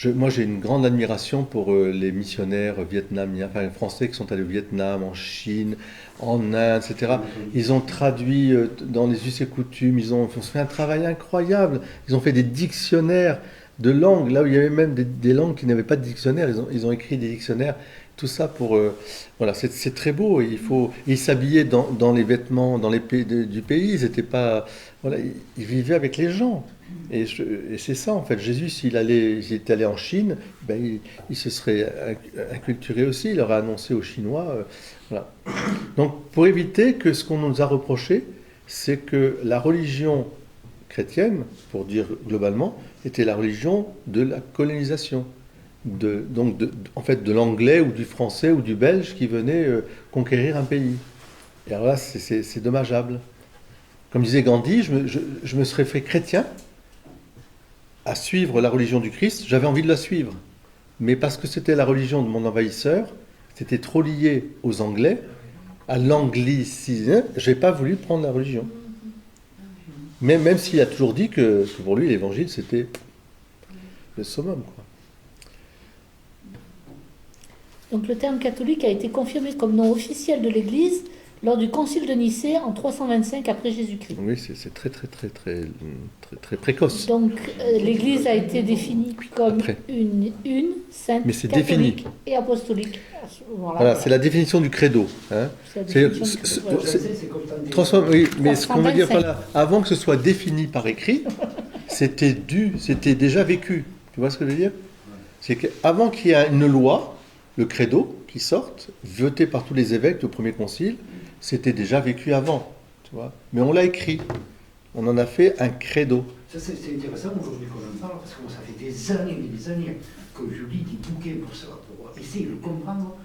Moi, j'ai une grande admiration pour les missionnaires vietnamiens, enfin français qui sont allés au Vietnam, en Chine, en Inde, etc. Ils ont traduit dans les us et coutumes, ils ont fait un travail incroyable. Ils ont fait des dictionnaires de langues, là où il y avait même des langues qui n'avaient pas de dictionnaire. Ils ont écrit des dictionnaires. Tout ça pour... voilà, c'est très beau. Ils s'habillaient dans les vêtements du pays. Ils étaient pas... Voilà, ils vivaient avec les gens. Et c'est ça, en fait. Jésus, s'il était allé en Chine, ben, il se serait inculturé aussi. Il aurait annoncé aux Chinois. Voilà. Donc, pour éviter que ce qu'on nous a reproché, c'est que la religion chrétienne, pour dire globalement, était la religion de la colonisation. En fait, de l'anglais ou du français ou du belge qui venait conquérir un pays. Et alors là, c'est dommageable. Comme disait Gandhi, je me serais fait chrétien à suivre la religion du Christ, j'avais envie de la suivre. Mais parce que c'était la religion de mon envahisseur, c'était trop lié aux Anglais, à l'anglicisme, je n'ai pas voulu prendre la religion. Même s'il a toujours dit que pour lui, l'évangile, c'était le summum, quoi. Donc le terme catholique a été confirmé comme nom officiel de l'Église lors du Concile de Nicée en 325 après Jésus-Christ. Oui, c'est très précoce. Donc l'Église a été définie comme une sainte Mais c'est catholique défini. et apostolique. Voilà, c'est la définition du credo. Hein. C'est la définition du credo. C'est comme Oui, mais ce qu'on veut dire 325. par là, avant que ce soit défini par écrit, c'était déjà vécu. Tu vois ce que je veux dire? C'est qu'avant qu'il y ait une loi, le credo, qui sorte, voté par tous les évêques au premier concile, c'était déjà vécu avant. Tu vois. Mais on l'a écrit. On en a fait un credo. Ça, c'est intéressant aujourd'hui qu'on en parle, parce que moi, ça fait des années que je lis des bouquins pour ça, pour essayer de comprendre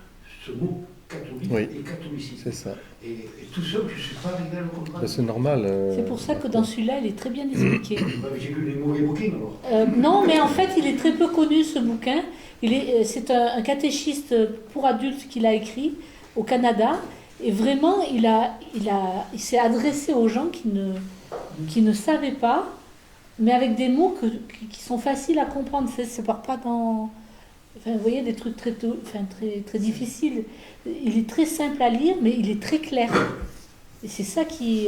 ce mot catholique et catholicisme. C'est ça. Et tout seul, je ne suis pas arrivé à le comprendre. C'est normal. C'est pour ça que dans celui-là, il est très bien expliqué. J'ai lu les mauvais bouquins alors. Non, mais en fait, il est très peu connu, ce bouquin. C'est un catéchiste pour adultes qu'il a écrit au Canada. Et vraiment, il s'est adressé aux gens qui ne savaient pas, mais avec des mots qui sont faciles à comprendre. Ça part pas dans... Enfin, vous voyez, des trucs très difficiles. Il est très simple à lire, mais il est très clair. Et c'est ça qui...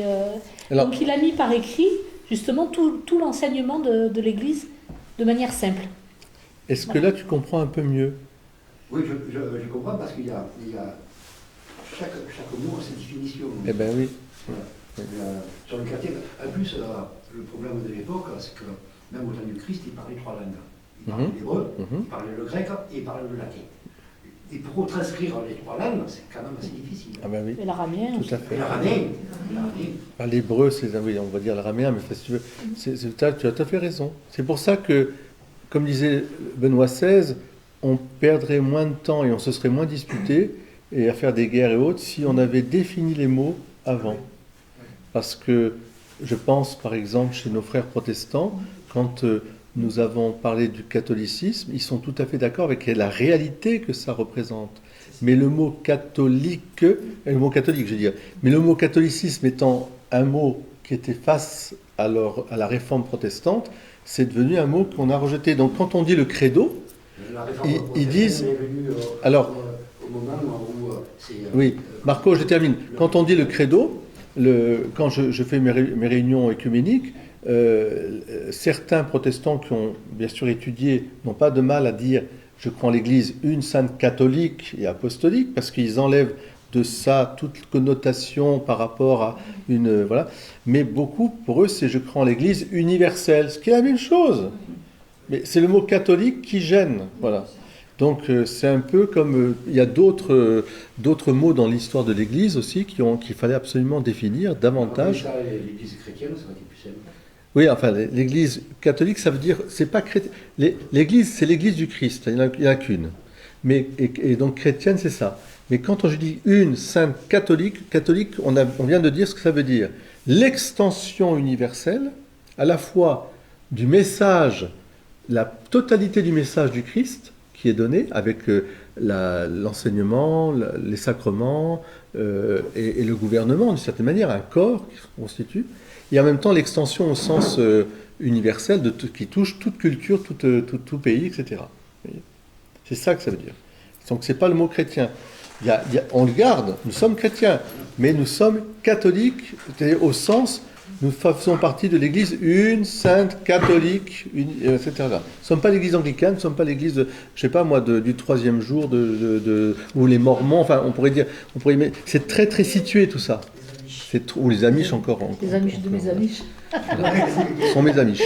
Donc il a mis par écrit, justement, tout l'enseignement de l'Église de manière simple. Est-ce que là, tu comprends un peu mieux? Oui, je comprends, parce qu'il y a chaque mot a sa définition. Eh bien oui. Voilà. Sur le quartier, en plus, le problème de l'époque, c'est que même au temps du Christ, il parlait 3 langues. Il parlait l'hébreu, il parlait le grec et il parlait le latin. Et pour retranscrire les 3 langues, c'est quand même assez difficile. Ah ben oui. Et l'araméen. Tout à fait. Et l'araméen. L'hébreu, on va dire l'araméen, mais si tu veux, tu as tout à fait raison. C'est pour ça que, comme disait Benoît XVI, on perdrait moins de temps et on se serait moins disputé et à faire des guerres et autres si on avait défini les mots avant. Parce que je pense, par exemple, chez nos frères protestants, quand nous avons parlé du catholicisme, ils sont tout à fait d'accord avec la réalité que ça représente. Mais le mot catholique, je veux dire, mais le mot catholicisme étant un mot qui était face à la réforme protestante, c'est devenu un mot qu'on a rejeté. Donc quand on dit le credo, ils disent... Alors, au moment où oui, Marco, je termine. Quand on dit le credo, quand je fais mes réunions écuméniques, certains protestants qui ont bien sûr étudié n'ont pas de mal à dire je crois en l'Église une sainte catholique et apostolique, parce qu'ils enlèvent de ça toute connotation par rapport à une... Voilà. Mais beaucoup, pour eux, c'est je crois en l'Église universelle, ce qui est la même chose. Mais c'est le mot catholique qui gêne. Voilà. Donc c'est un peu comme... il y a d'autres mots dans l'histoire de l'Église aussi qu'il fallait absolument définir davantage. L'Église chrétienne, ça va être plus simple. Oui, enfin, l'Église catholique, ça veut dire... c'est pas chrétien. L'Église, c'est l'Église du Christ, il n'y en a qu'une. Et donc chrétienne, c'est ça. Mais quand je dis une sainte catholique, on vient de dire ce que ça veut dire. L'extension universelle, à la fois du message, la totalité du message du Christ qui est donné avec l'enseignement, les sacrements et le gouvernement, d'une certaine manière, un corps qui se constitue, et en même temps l'extension au sens universel qui touche toute culture, tout pays, etc. C'est ça que ça veut dire. Donc c'est pas le mot chrétien. On le garde, nous sommes chrétiens, mais nous sommes catholiques, c'est-à-dire au sens, nous faisons partie de l'Église une, sainte, catholique, etc. Nous ne sommes pas l'Église anglicane, nous ne sommes pas l'Église, je ne sais pas moi, du troisième jour, ou les Mormons, enfin on pourrait dire, c'est très très situé tout ça. Ou les Amish encore. Les Amish de mes Amish. Voilà. Ce sont mes Amish.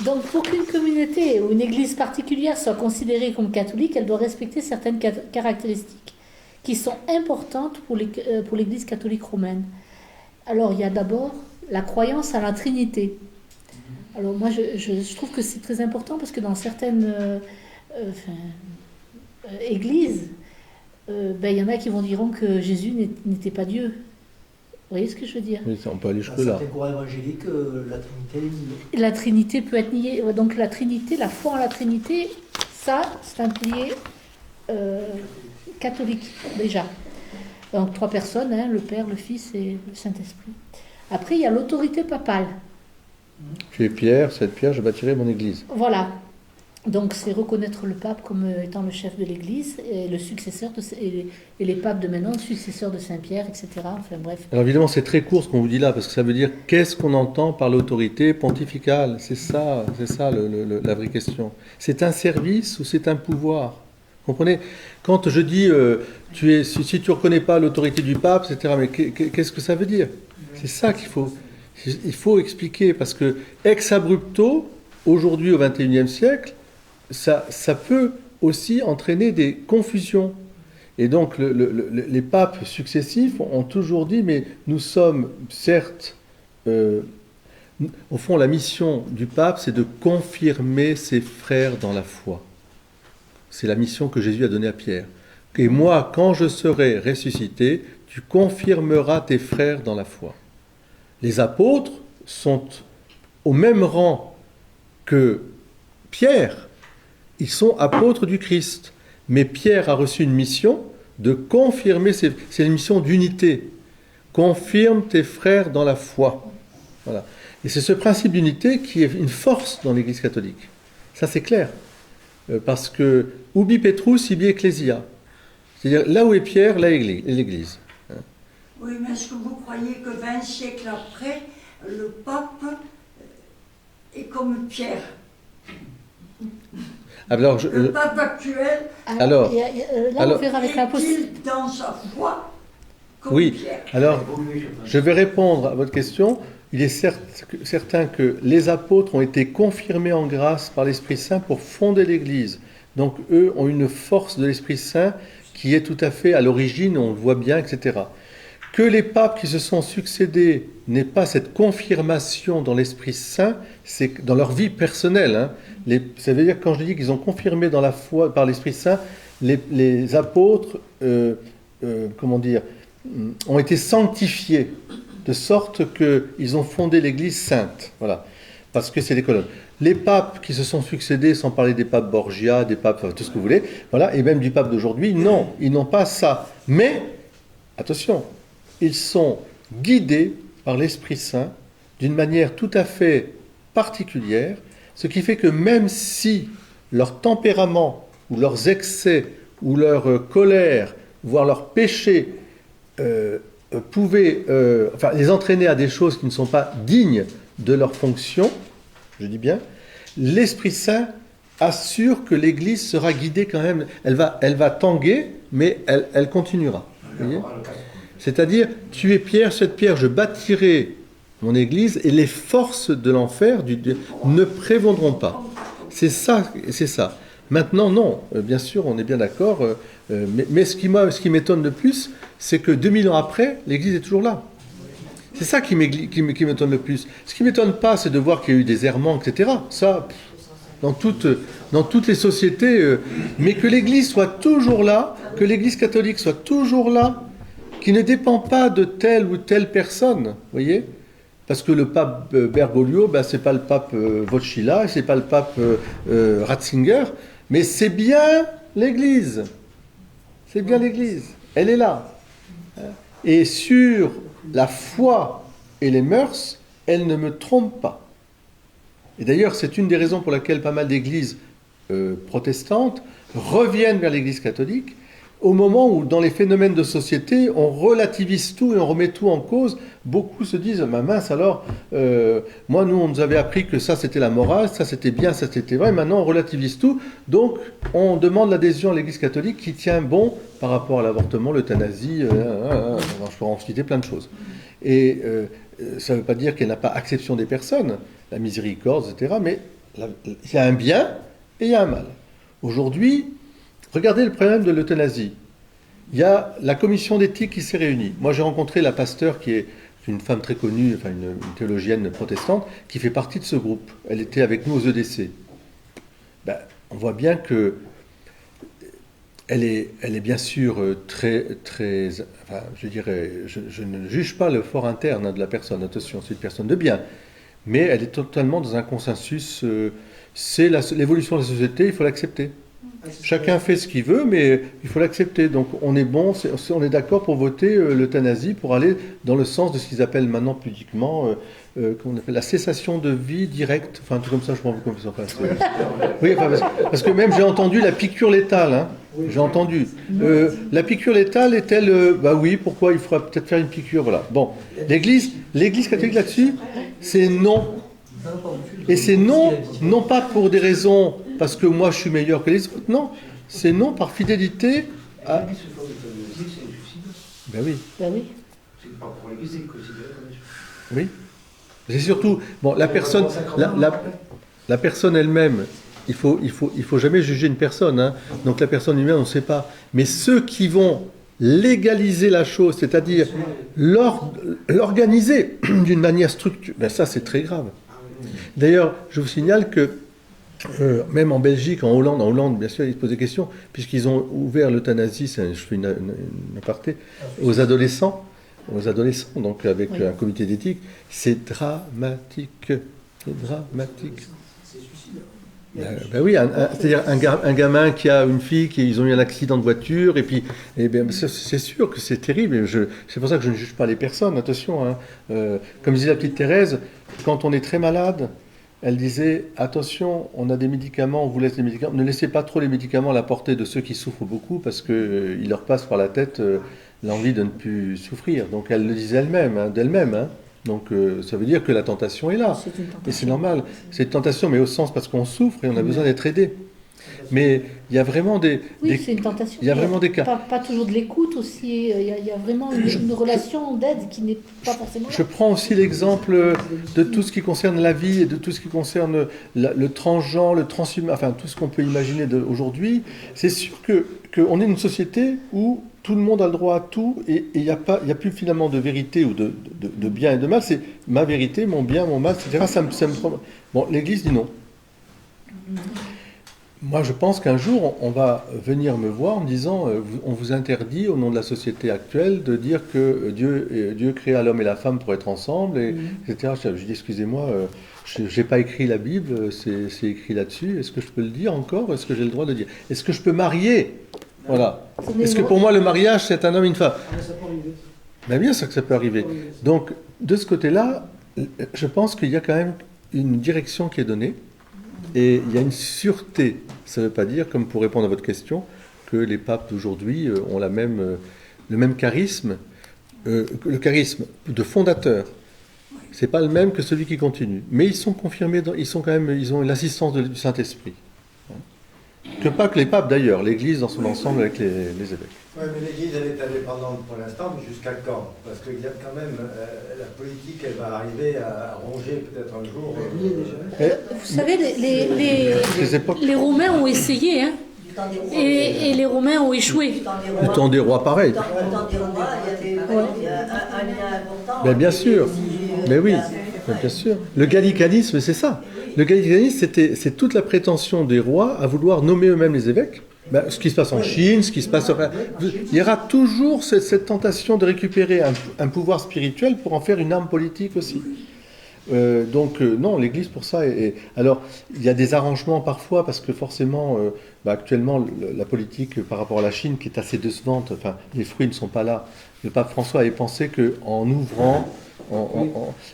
Donc, pour qu'une communauté ou une église particulière soit considérée comme catholique, elle doit respecter certaines caractéristiques qui sont importantes pour l'église catholique romaine. Alors, il y a d'abord la croyance à la Trinité. Alors, moi, je trouve que c'est très important parce que dans certaines églises, il y en a qui vont dire que Jésus n'était pas Dieu. Vous voyez ce que je veux dire? Oui, on peut aller jusque Dans là. certains courants évangéliques, la Trinité est niée. La Trinité peut être niée. Donc la Trinité, la foi en la Trinité, ça, c'est un pilier catholique déjà. Donc 3 personnes, le Père, le Fils et le Saint-Esprit. Après, il y a l'autorité papale. Tu es Pierre, cette pierre, je bâtirai mon église. Voilà. Donc c'est reconnaître le pape comme étant le chef de l'Église et le successeur et les papes de maintenant, le successeur de Saint-Pierre, etc. Enfin bref. Alors évidemment c'est très court ce qu'on vous dit là, parce que ça veut dire qu'est-ce qu'on entend par l'autorité pontificale. C'est ça la vraie question. C'est un service ou c'est un pouvoir? Comprenez? Quand je dis si tu ne reconnais pas l'autorité du pape, etc., mais qu'est-ce que ça veut dire? C'est ça il faut expliquer, parce que ex abrupto, aujourd'hui au XXIe siècle, ça peut aussi entraîner des confusions. Et donc les papes successifs ont toujours dit, mais nous sommes certes, au fond la mission du pape, c'est de confirmer ses frères dans la foi. C'est la mission que Jésus a donnée à Pierre. Et moi, quand je serai ressuscité, tu confirmeras tes frères dans la foi. Les apôtres sont au même rang que Pierre. Ils sont apôtres du Christ. Mais Pierre a reçu une mission de confirmer, c'est une mission d'unité. Confirme tes frères dans la foi. Voilà. Et c'est ce principe d'unité qui est une force dans l'Église catholique. Ça c'est clair. Parce que ubi Petrus, ibi ecclesia. C'est-à-dire là où est Pierre, là est l'Église. Oui, mais est-ce que vous croyez que 20 siècles après, le pape est comme Pierre? Alors, le pape actuel là, on verra avec la est-il dans sa foi comme oui, Pierre? Alors, je vais répondre à votre question. Il est certain que les apôtres ont été confirmés en grâce par l'Esprit Saint pour fonder l'Église. Donc, eux ont une force de l'Esprit Saint qui est tout à fait à l'origine, on le voit bien, etc. Que les papes qui se sont succédés n'aient pas cette confirmation dans l'Esprit Saint, c'est dans leur vie personnelle. Hein. Ça veut dire que quand je dis qu'ils ont confirmé dans la foi par l'Esprit Saint, les apôtres, ont été sanctifiés, de sorte qu'ils ont fondé l'Église sainte. Voilà. Parce que c'est des colonnes. Les papes qui se sont succédés, sans parler des papes Borgia, des papes, tout ce que vous voulez, voilà, et même du pape d'aujourd'hui, non, ils n'ont pas ça. Mais, attention, ils sont guidés par l'Esprit Saint d'une manière tout à fait particulière, ce qui fait que même si leur tempérament, ou leurs excès, ou leur colère, voire leurs péchés pouvaient les entraîner à des choses qui ne sont pas dignes de leur fonction, je dis bien, l'Esprit Saint assure que l'Église sera guidée quand même. Elle va tanguer, mais elle continuera. Vous voyez ? C'est-à-dire, tu es Pierre, cette pierre, je bâtirai mon Église, et les forces de l'enfer ne prévaudront pas. C'est ça. Maintenant, non, bien sûr, on est bien d'accord, mais ce qui m'étonne le plus, c'est que 2000 ans après, l'Église est toujours là. C'est ça qui m'étonne le plus. Ce qui ne m'étonne pas, c'est de voir qu'il y a eu des errements, etc. Ça, dans toutes les sociétés, mais que l'Église soit toujours là, que l'Église catholique soit toujours là, qui ne dépend pas de telle ou telle personne, vous voyez ? Parce que le pape Bergoglio, ben, c'est pas le pape Wojtyla, c'est pas le pape Ratzinger, mais c'est bien l'Église. C'est bien l'Église. Elle est là. Et sur la foi et les mœurs, elle ne me trompe pas. Et d'ailleurs, c'est une des raisons pour laquelle pas mal d'églises protestantes reviennent vers l'Église catholique, au moment où, dans les phénomènes de société, on relativise tout et on remet tout en cause. Beaucoup se disent, mince alors, moi, nous, on nous avait appris que ça, c'était la morale, ça, c'était bien, ça, c'était vrai, maintenant, on relativise tout. Donc, on demande l'adhésion à l'Église catholique qui tient bon par rapport à l'avortement, l'euthanasie, je pourrais en citer plein de choses. Et ça ne veut pas dire qu'elle n'a pas acception des personnes, la miséricorde, etc., mais il y a un bien et il y a un mal. Aujourd'hui, regardez le problème de l'euthanasie. Il y a la commission d'éthique qui s'est réunie. Moi, j'ai rencontré la pasteur qui est une femme très connue, enfin une théologienne protestante, qui fait partie de ce groupe. Elle était avec nous aux EDC. Ben, on voit bien que elle est bien sûr très, enfin, je dirais, je ne juge pas le fort interne de la personne, attention, c'est une personne de bien, mais elle est totalement dans un consensus, c'est l'évolution de la société, il faut l'accepter. Chacun fait ce qu'il veut, mais il faut l'accepter. Donc on est bon, on est d'accord pour voter l'euthanasie, pour aller dans le sens de ce qu'ils appellent maintenant pudiquement comment on appelle, la cessation de vie directe. Enfin, tout comme ça, je m'en veux comme ça. Oui, enfin, parce que même j'ai entendu la piqûre létale. Hein. J'ai entendu. La piqûre létale est-elle... bah oui, pourquoi il faudra peut-être faire une piqûre, voilà. Bon, l'Église catholique là-dessus, c'est non. Et c'est non, non pas pour des raisons, parce que moi je suis meilleur que les autres, non. C'est non par fidélité à... Ben oui. Ben oui. C'est pas pour l'Église, c'est considéré comme... Oui. C'est surtout... Bon, la personne... La personne elle-même, il faut jamais juger une personne. Hein. Donc la personne humaine, on ne sait pas. Mais ceux qui vont légaliser la chose, c'est-à-dire l'organiser d'une manière structurée, ben ça c'est très grave. D'ailleurs, je vous signale que même en Belgique, en Hollande, bien sûr, ils se posent des questions, puisqu'ils ont ouvert l'euthanasie, je fais une aparté, aux adolescents, donc avec un comité d'éthique. C'est dramatique. C'est dramatique. Ben oui, c'est-à-dire un gamin qui a une fille, ils ont eu un accident de voiture, et puis c'est sûr que c'est terrible. C'est pour ça que je ne juge pas les personnes, attention. Hein. Comme disait la petite Thérèse, quand on est très malade, elle disait, attention, on a des médicaments, on vous laisse des médicaments, ne laissez pas trop les médicaments à la portée de ceux qui souffrent beaucoup, parce qu'il leur passe par la tête l'envie de ne plus souffrir. Donc elle le disait d'elle-même. Hein. Donc ça veut dire que la tentation est là. Et c'est normal. C'est une tentation, mais au sens parce qu'on souffre et on a besoin d'être aidé. Mais il y a vraiment des... Oui, c'est une tentation. Il y a vraiment des cas. Pas toujours de l'écoute aussi. Il y a vraiment une relation d'aide qui n'est pas forcément... Je prends aussi l'exemple de tout ce qui concerne la vie et de tout ce qui concerne le transgenre, le transhumain, enfin tout ce qu'on peut imaginer aujourd'hui. C'est sûr qu'on est une société où tout le monde a le droit à tout et il n'y a plus finalement de vérité ou de bien et de mal. C'est ma vérité, mon bien, mon mal, etc. Ça me... Bon, l'Église dit non. Moi, je pense qu'un jour, on va venir me voir en me disant on vous interdit, au nom de la société actuelle, de dire que Dieu créa l'homme et la femme pour être ensemble, etc. Je dis, excusez-moi, je n'ai pas écrit la Bible, c'est écrit là-dessus. Est-ce que je peux le dire encore? Est-ce que j'ai le droit de le dire? Est-ce que je peux marier? Voilà. Est-ce que pour moi, le mariage, c'est un homme et une femme? Ben bien sûr que ça peut arriver. Donc, de ce côté-là, je pense qu'il y a quand même une direction qui est donnée. Et il y a une sûreté. Ça ne veut pas dire, comme pour répondre à votre question, que les papes d'aujourd'hui ont le même charisme, le charisme de fondateur. C'est pas le même que celui qui continue. Mais ils sont confirmés, ils ont l'assistance du Saint-Esprit. Pas que les papes d'ailleurs, l'Église dans son ensemble avec les évêques. Oui, mais l'Église, elle est indépendante pour l'instant, mais jusqu'à quand? Parce qu'il y a quand même la politique, elle va arriver à ronger peut-être un jour. Vous savez, les Romains ont essayé, hein, et les Romains ont échoué. Du temps des rois, pareil. Du temps des rois, il y a un lien important. Ben, bien sûr, mais oui, bien sûr. Le gallicanisme, c'est ça. Le gallicanisme, c'est toute la prétention des rois à vouloir nommer eux-mêmes les évêques. Ben, ce qui se passe en Chine, ce qui se passe... Enfin, il y aura toujours cette tentation de récupérer un pouvoir spirituel pour en faire une arme politique aussi. Non, l'Église pour ça. Alors, il y a des arrangements parfois, parce que forcément, actuellement, la politique par rapport à la Chine, qui est assez décevante, enfin, les fruits ne sont pas là. Le pape François avait pensé qu'en ouvrant,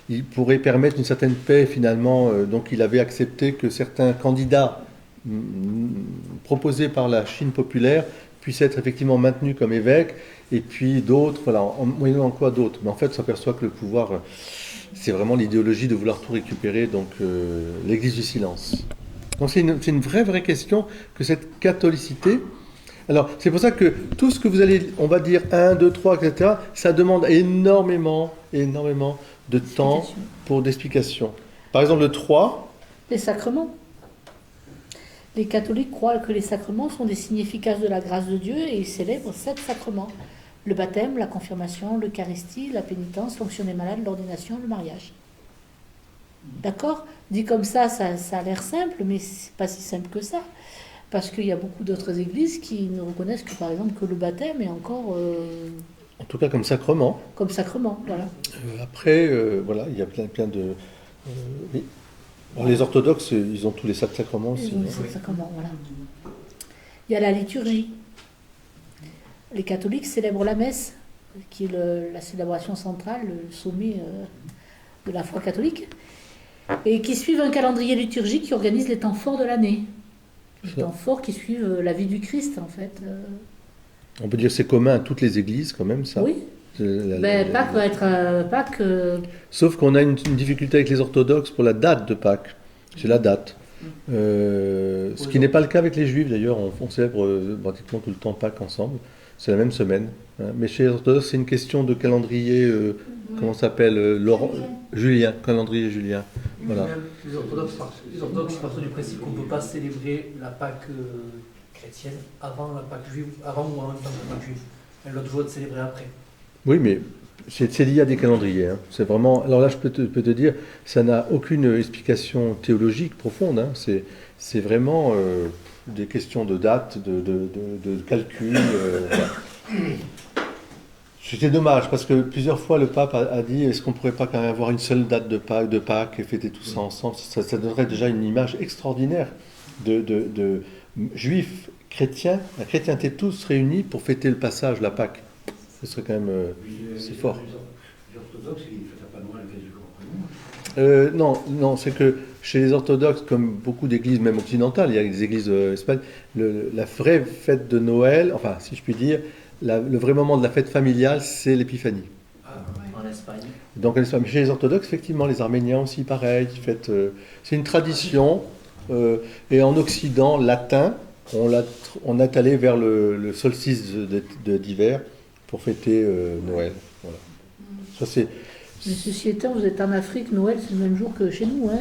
il pourrait permettre une certaine paix finalement. Donc, il avait accepté que certains candidats proposés par la Chine populaire puissent être effectivement maintenus comme évêques, et puis d'autres, voilà, moyennant quoi d'autres. Mais en fait, on s'aperçoit que le pouvoir... c'est vraiment l'idéologie de vouloir tout récupérer, donc l'Église du silence. Donc c'est une vraie question que cette catholicité. Alors c'est pour ça que tout ce que vous allez, on va dire 1, 2, 3, etc., ça demande énormément de temps pour d'explications. Par exemple le 3. Les sacrements. Les catholiques croient que les sacrements sont des signes efficaces de la grâce de Dieu et ils célèbrent 7 sacrements. Le baptême, la confirmation, l'eucharistie, la pénitence, l'onction des malades, l'ordination, le mariage. D'accord ? Dit comme ça a l'air simple, mais c'est pas si simple que ça. Parce qu'il y a beaucoup d'autres églises qui ne reconnaissent que, par exemple, que le baptême est encore... En tout cas, comme sacrement. Comme sacrement, voilà. Après, voilà, il y a plein de... oui. Alors, les orthodoxes, ils ont tous les 7 sacrements aussi. Ils ont les 7 sacrements, voilà. Il y a la liturgie. Les catholiques célèbrent la messe, qui est la célébration centrale, le sommet de la foi catholique, et qui suivent un calendrier liturgique qui organise les temps forts de l'année. Les temps forts qui suivent la vie du Christ, en fait. On peut dire que c'est commun à toutes les églises, quand même, ça. Oui. Pâques va être Pâques. Sauf qu'on a une difficulté avec les orthodoxes pour la date de Pâques. C'est la date. Ce qui n'est pas le cas avec les juifs, d'ailleurs. On célèbre pratiquement tout le temps Pâques ensemble. C'est la même semaine. Hein. Mais chez les orthodoxes, c'est une question de calendrier, comment ça s'appelle Julien, calendrier julien. Voilà. Les orthodoxes partent du principe qu'on ne peut pas célébrer la Pâque chrétienne avant la Pâque juive, avant ou en même temps que la Pâque juive. Elle doit toujours être célébrée après. Oui, mais c'est lié à des calendriers. Hein. C'est vraiment. Alors là, je peux te dire, ça n'a aucune explication théologique profonde. Hein. C'est vraiment des questions de date, de calcul. C'était dommage parce que plusieurs fois le pape a dit est-ce qu'on ne pourrait pas quand même avoir une seule date de Pâques et fêter tout ça ensemble. Ça donnerait déjà une image extraordinaire de juifs chrétiens, la chrétienté tous réunis pour fêter le passage, la Pâque. Ce serait quand même c'est fort. Les orthodoxes, ils ne fêtent pas Noël le 15 jours après. Non, c'est que chez les orthodoxes, comme beaucoup d'églises, même occidentales, il y a des églises espagnoles, la vraie fête de Noël, enfin, si je puis dire, le vrai moment de la fête familiale, c'est l'épiphanie. En Espagne. Donc, chez les orthodoxes, effectivement, les Arméniens aussi, pareil, c'est une tradition, et en Occident, latin, on est allé vers le solstice d'hiver pour fêter Noël. Voilà. Ça, c'est... Mais ceci étant, vous êtes en Afrique, Noël c'est le même jour que chez nous. Hein,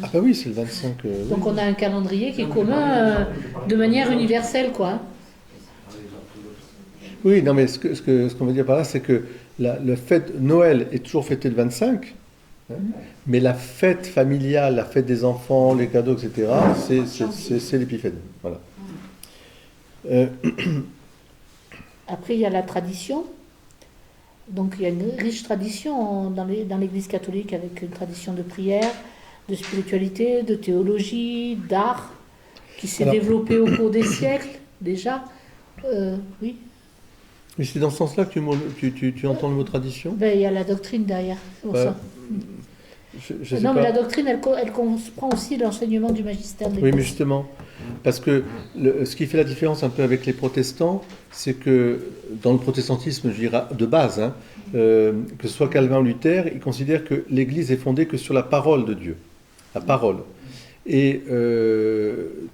Ah bah oui, c'est le 25. Donc on a un calendrier qui est commun de manière universelle, quoi. Oui, non, mais ce qu'on veut dire par là, c'est que la fête Noël est toujours fêtée le 25, hein, mais la fête familiale, la fête des enfants, les cadeaux, etc., c'est l'épiphanie. Voilà. Après, il y a la tradition. Donc, il y a une riche tradition dans l'Église catholique avec une tradition de prière, de spiritualité, de théologie, d'art, qui s'est développée au cours des siècles, déjà. Oui. Mais c'est dans ce sens-là que tu entends le mot tradition ? Ben, il y a la doctrine derrière, c'est pour ça. Non, mais la doctrine, elle comprend aussi l'enseignement du magistère de l'Église. Oui, mais justement, parce que ce qui fait la différence un peu avec les protestants, c'est que dans le protestantisme, je dirais de base, hein, que ce soit Calvin ou Luther, ils considèrent que l'Église est fondée que sur la parole de Dieu, la parole. Et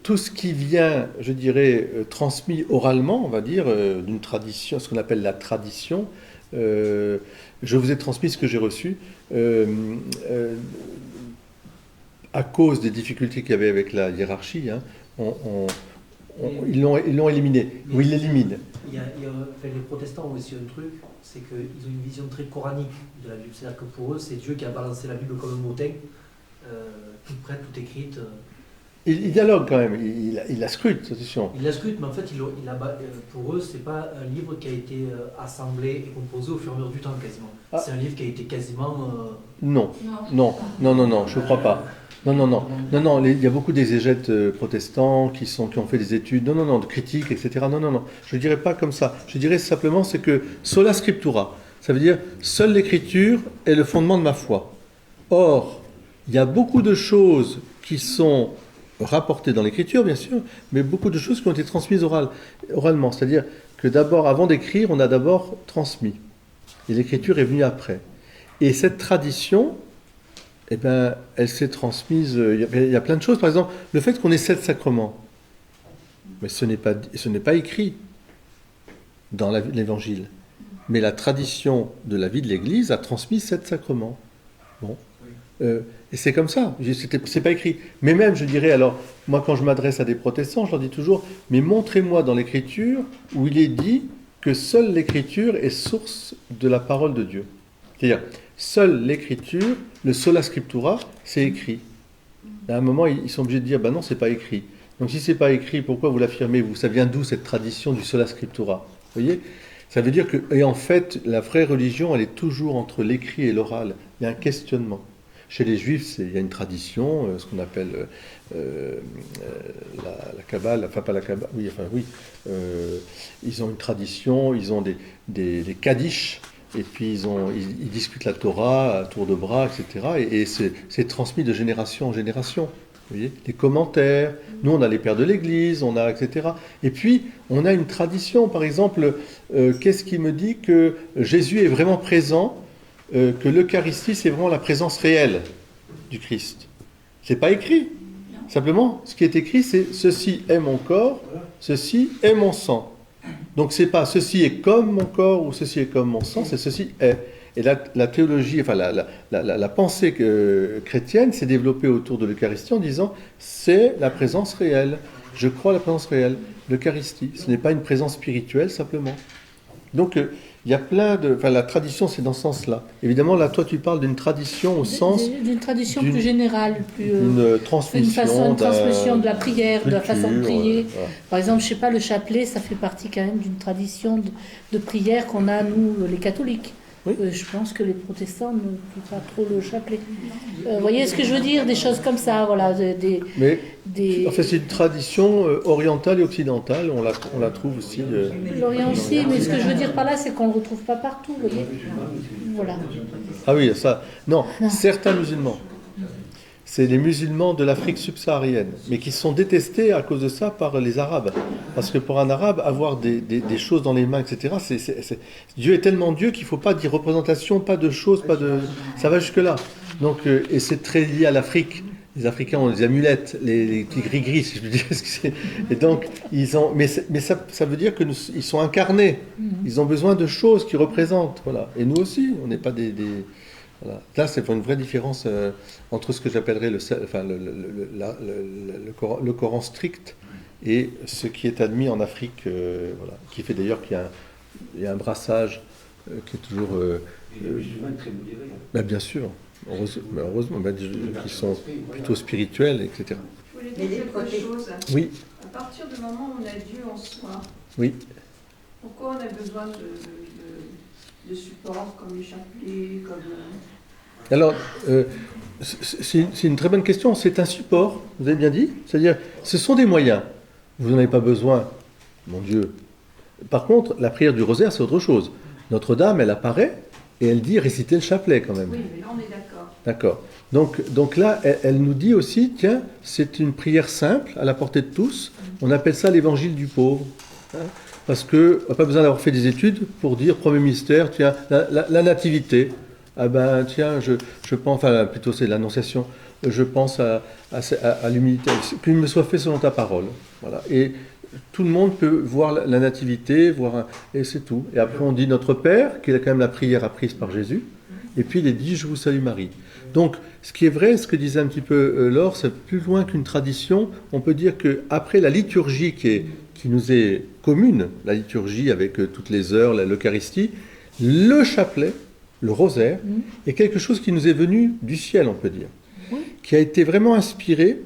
tout ce qui vient, je dirais, transmis oralement, on va dire, d'une tradition, ce qu'on appelle la tradition, je vous ai transmis ce que j'ai reçu, à cause des difficultés qu'il y avait avec la hiérarchie, hein, ils l'ont éliminé, ou ils l'éliminent. Les protestants ont aussi un truc, c'est qu'ils ont une vision très coranique de la Bible. C'est-à-dire que pour eux, c'est Dieu qui a balancé la Bible comme un mottin, toute prête, toute écrite. Il dialogue quand même, il la scrute, attention. Il la scrute, mais en fait, pour eux, c'est pas un livre qui a été assemblé et composé au fur et à mesure du temps, quasiment. Ah. C'est un livre qui a été quasiment... Non, je ne crois pas. Non, il y a beaucoup d'exégètes protestants qui ont fait des études, de critiques, etc. Non, je ne dirais pas comme ça. Je dirais simplement, c'est que sola scriptura, ça veut dire seule l'écriture est le fondement de ma foi. Or, il y a beaucoup de choses qui sont rapportées dans l'écriture, bien sûr, mais beaucoup de choses qui ont été transmises oralement. C'est-à-dire que d'abord, avant d'écrire, on a d'abord transmis. Et l'écriture est venue après. Et cette tradition, eh ben, elle s'est transmise. Il y a plein de choses. Par exemple, le fait qu'on ait 7 sacrements, mais ce n'est pas écrit dans l'Évangile. Mais la tradition de la vie de l'Église a transmis 7 sacrements. Bon. Et c'est comme ça. C'est pas écrit. Mais même, je dirais, alors, moi, quand je m'adresse à des protestants, je leur dis toujours, mais montrez-moi dans l'Écriture où il est dit que seule l'Écriture est source de la parole de Dieu. C'est-à-dire, seule l'Écriture, le sola scriptura, c'est écrit. À un moment, ils sont obligés de dire, non, c'est pas écrit. Donc si c'est pas écrit, pourquoi vous l'affirmez, vous? Ça vient d'où cette tradition du sola scriptura? Vous voyez? Ça veut dire que, et en fait, la vraie religion, elle est toujours entre l'écrit et l'oral. Il y a un questionnement. Chez les Juifs, il y a une tradition, ce qu'on appelle la Kabbale, enfin pas la Kabbale, ils ont une tradition, ils ont des Kaddish, et puis ils discutent la Torah à tour de bras, etc. Et c'est transmis de génération en génération. Vous voyez, les commentaires, nous on a les pères de l'Église, on a etc. Et puis on a une tradition, par exemple, qu'est-ce qui me dit que Jésus est vraiment présent, que l'Eucharistie c'est vraiment la présence réelle du Christ. C'est pas écrit. Simplement, ce qui est écrit, c'est ceci est mon corps, ceci est mon sang. Donc c'est pas ceci est comme mon corps ou ceci est comme mon sang, c'est ceci est. Et la théologie, enfin la pensée chrétienne s'est développée autour de l'Eucharistie en disant c'est la présence réelle. Je crois à la présence réelle, l'Eucharistie. Ce n'est pas une présence spirituelle simplement. Donc il y a plein de... Enfin la tradition c'est dans ce sens-là. Évidemment là toi tu parles d'une tradition au sens... D'une tradition plus générale, une transmission. Une transmission de la prière, de la façon de prier. Voilà. Par exemple, je sais pas, le chapelet, ça fait partie quand même d'une tradition de prière qu'on a nous les catholiques. Oui. Je pense que les protestants ne font pas trop le chapelet. Vous voyez ce que je veux dire? Des choses comme ça, voilà. En fait, c'est une tradition orientale et occidentale, on la trouve aussi. L'Orient aussi, mais ce que je veux dire par là, c'est qu'on ne le retrouve pas partout, vous voyez. Voilà. Ah oui, ça. Non, certains musulmans. C'est les musulmans de l'Afrique subsaharienne, mais qui sont détestés à cause de ça par les Arabes. Parce que pour un Arabe, avoir des choses dans les mains, etc., Dieu est tellement Dieu qu'il ne faut pas dire représentation, pas de choses, pas de... Ça va jusque-là. Donc, et c'est très lié à l'Afrique. Les Africains ont des amulettes, les petits gris-gris, si je veux dire. Et donc, ils ont... Mais ça veut dire qu'ils sont incarnés. Ils ont besoin de choses qui représentent. Voilà. Et nous aussi, on n'est pas des... Voilà. Là, c'est une vraie différence entre ce que j'appellerais le Coran strict et ce qui est admis en Afrique, voilà, qui fait d'ailleurs qu'il y a un brassage qui est toujours... les musulmans très modérés. Bien sûr, heureusement qui sont plutôt spirituels, etc. Je voulais dire quelque chose. Oui. À partir du moment où on a Dieu en soi, oui. Pourquoi on a besoin de supports comme les chapelets, comme... Alors, c'est une très bonne question. C'est un support, vous avez bien dit. C'est-à-dire, ce sont des moyens. Vous n'en avez pas besoin, mon Dieu. Par contre, la prière du rosaire, c'est autre chose. Notre-Dame, elle apparaît et elle dit réciter le chapelet quand même. Oui, mais là, on est d'accord. D'accord. Donc là, elle nous dit aussi, tiens, c'est une prière simple, à la portée de tous. On appelle ça l'évangile du pauvre. Parce qu'on n'a pas besoin d'avoir fait des études pour dire, premier mystère, tiens, la nativité. Ah ben tiens, je pense, enfin plutôt c'est l'annonciation, je pense à l'humilité, qu'il me soit fait selon ta parole. Voilà. Et tout le monde peut voir la nativité, et c'est tout. Et après on dit notre Père, qui est quand même la prière apprise par Jésus, et puis il est dit je vous salue Marie. Donc ce qui est vrai, ce que disait un petit peu Laure, c'est plus loin qu'une tradition. On peut dire qu'après la liturgie qui nous est commune, la liturgie avec toutes les heures, l'Eucharistie, le chapelet, le rosaire, est quelque chose qui nous est venu du ciel, on peut dire. Oui. qui a été vraiment inspiré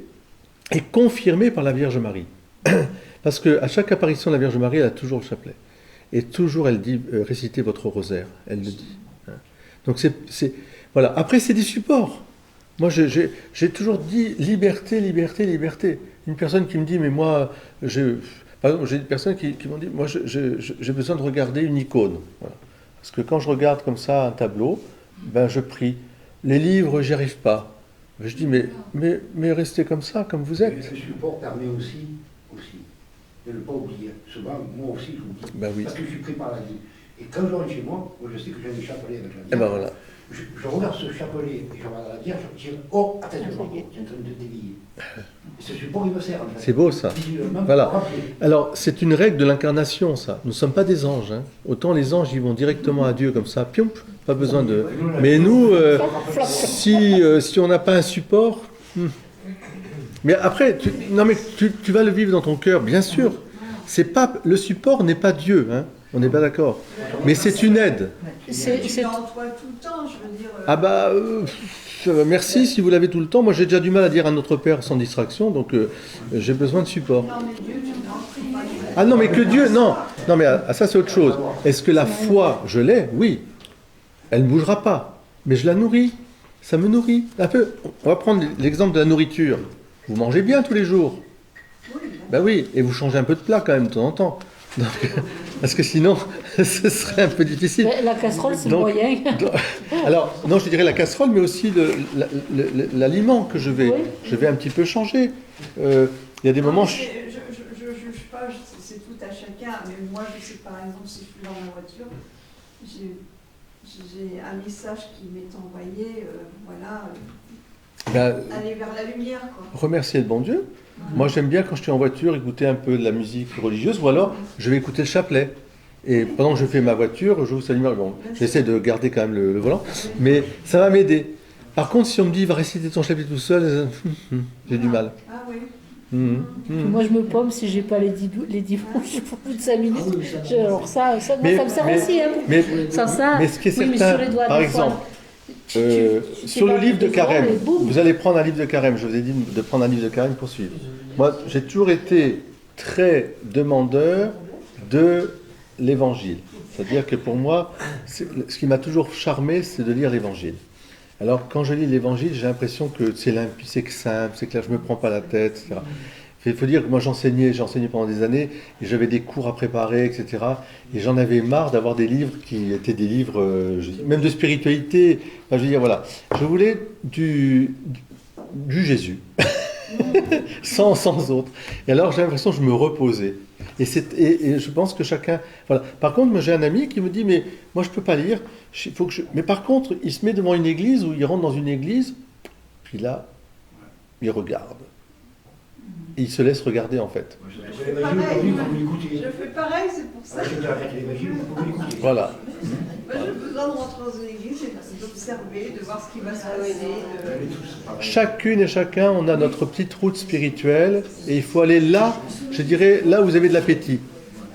et confirmé par la Vierge Marie. Parce qu'à chaque apparition de la Vierge Marie, elle a toujours le chapelet. Et toujours, elle dit récitez votre rosaire. Elle le dit. Donc, voilà. Après, c'est des supports. Moi, j'ai toujours dit liberté, liberté, liberté. Une personne qui me dit mais moi, par exemple, j'ai des personnes qui m'ont dit moi, j'ai besoin de regarder une icône. Voilà. Parce que quand je regarde comme ça un tableau, ben, je prie. Les livres, j'y arrive pas. Je dis mais restez comme ça, comme vous êtes. Le support permet aussi de ne pas oublier. Souvent, moi aussi, je oublie. Ben oui. Parce que je suis pris par la vie. Et quand je rentre chez moi, je sais que j'ai des chapelets avec la bière. Et ben voilà. Je regarde ce chapelet et je regarde la bière, je me dis oh, attention, tu es en train de dévier. Et ce support, il me sert. En fait. C'est beau ça. Voilà. Alors, c'est une règle de l'incarnation, ça. Nous ne sommes pas des anges. Hein. Autant les anges, ils vont directement à Dieu comme ça, piomp, pas besoin de. Mais nous, si on n'a pas un support. Mais après, tu vas le vivre dans ton cœur, bien sûr. Le support n'est pas Dieu, hein. On n'est pas d'accord. Mais c'est une aide. C'est en toi tout le temps, je veux dire. Ah bah, merci si vous l'avez tout le temps. Moi, j'ai déjà du mal à dire à notre Père sans distraction, donc j'ai besoin de support. Non, mais Dieu, tu n'en pries pas. Ah non, mais que Dieu, non. Non, mais ça, c'est autre chose. Est-ce que la foi, je l'ai? Oui. Elle ne bougera pas. Mais je la nourris. Ça me nourrit. Un peu. On va prendre l'exemple de la nourriture. Vous mangez bien tous les jours. Ben oui. Et vous changez un peu de plat quand même de temps en temps. Donc, parce que sinon, ce serait un peu difficile. La casserole, c'est le moyen. Alors, non, je dirais la casserole, mais aussi l'aliment que je vais un petit peu changer. Il y a des moments... Je ne juge pas, c'est tout à chacun. Mais moi, je sais par exemple, si je suis dans ma voiture, j'ai un message qui m'est envoyé, aller vers la lumière. Quoi. Remercier le bon Dieu. Moi, j'aime bien quand je suis en voiture écouter un peu de la musique religieuse, ou alors je vais écouter le chapelet. Et pendant que je fais ma voiture, je vous lumière. Bon, j'essaie de garder quand même le volant, mais ça va m'aider. Par contre, si on me dit va réciter ton chapelet tout seul, j'ai du mal. Ah oui. Moi, je me pomme si j'ai pas les 10 bouches pour plus de 5 minutes. Alors ça me sert aussi. Hein. Mais ce qui est certain, par exemple, sur le livre de Carême, vous allez prendre un livre de Carême. Je vous ai dit de prendre un livre de Carême pour suivre. Moi, j'ai toujours été très demandeur de l'Évangile. C'est-à-dire que pour moi, ce qui m'a toujours charmé, c'est de lire l'Évangile. Alors, quand je lis l'Évangile, j'ai l'impression que c'est limpide, c'est simple, c'est clair, je ne me prends pas la tête, etc. Il faut dire que moi, j'enseignais pendant des années, et j'avais des cours à préparer, etc. Et j'en avais marre d'avoir des livres qui étaient des livres, même de spiritualité. Enfin, je veux dire, voilà. Je voulais du Jésus, sans autre. Et alors, j'ai l'impression que je me reposais. Et je pense que chacun... Voilà. Par contre, moi, j'ai un ami qui me dit, mais moi, je ne peux pas lire. Mais par contre, il se met devant une église, ou il rentre dans une église, puis là, il regarde. Et il se laisse regarder, en fait. Je fais pareil, c'est pour ça. Voilà. Moi, j'ai besoin de rentrer dans une église et d'observer, de voir ce qui va se passer. Chacune et chacun, on a notre petite route spirituelle, et il faut aller là, je dirais, là où vous avez de l'appétit.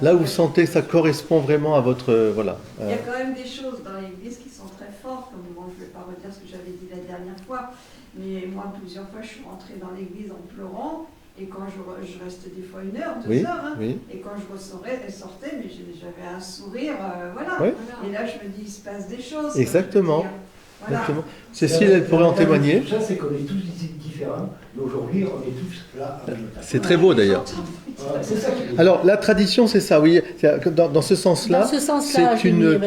Là où vous sentez que ça correspond vraiment à votre... voilà. Il y a quand même des choses dans l'église qui sont très fortes, comme bon, je ne vais pas redire ce que j'avais dit la dernière fois, mais moi, plusieurs fois, je suis rentrée dans l'église en pleurant, et quand je restais des fois 1 heure, 2 heures, et quand je sortais, mais j'avais un sourire, voilà. Oui. Et là, je me dis, il se passe des choses. Exactement. Voilà. Exactement. Cécile, elle pourrait en témoigner. Tout ça, c'est qu'on est tous différents, mais aujourd'hui, on est tous là. C'est très beau d'ailleurs. C'est ça qui est... Alors, la tradition, c'est ça, oui. Dans ce sens-là, c'est une.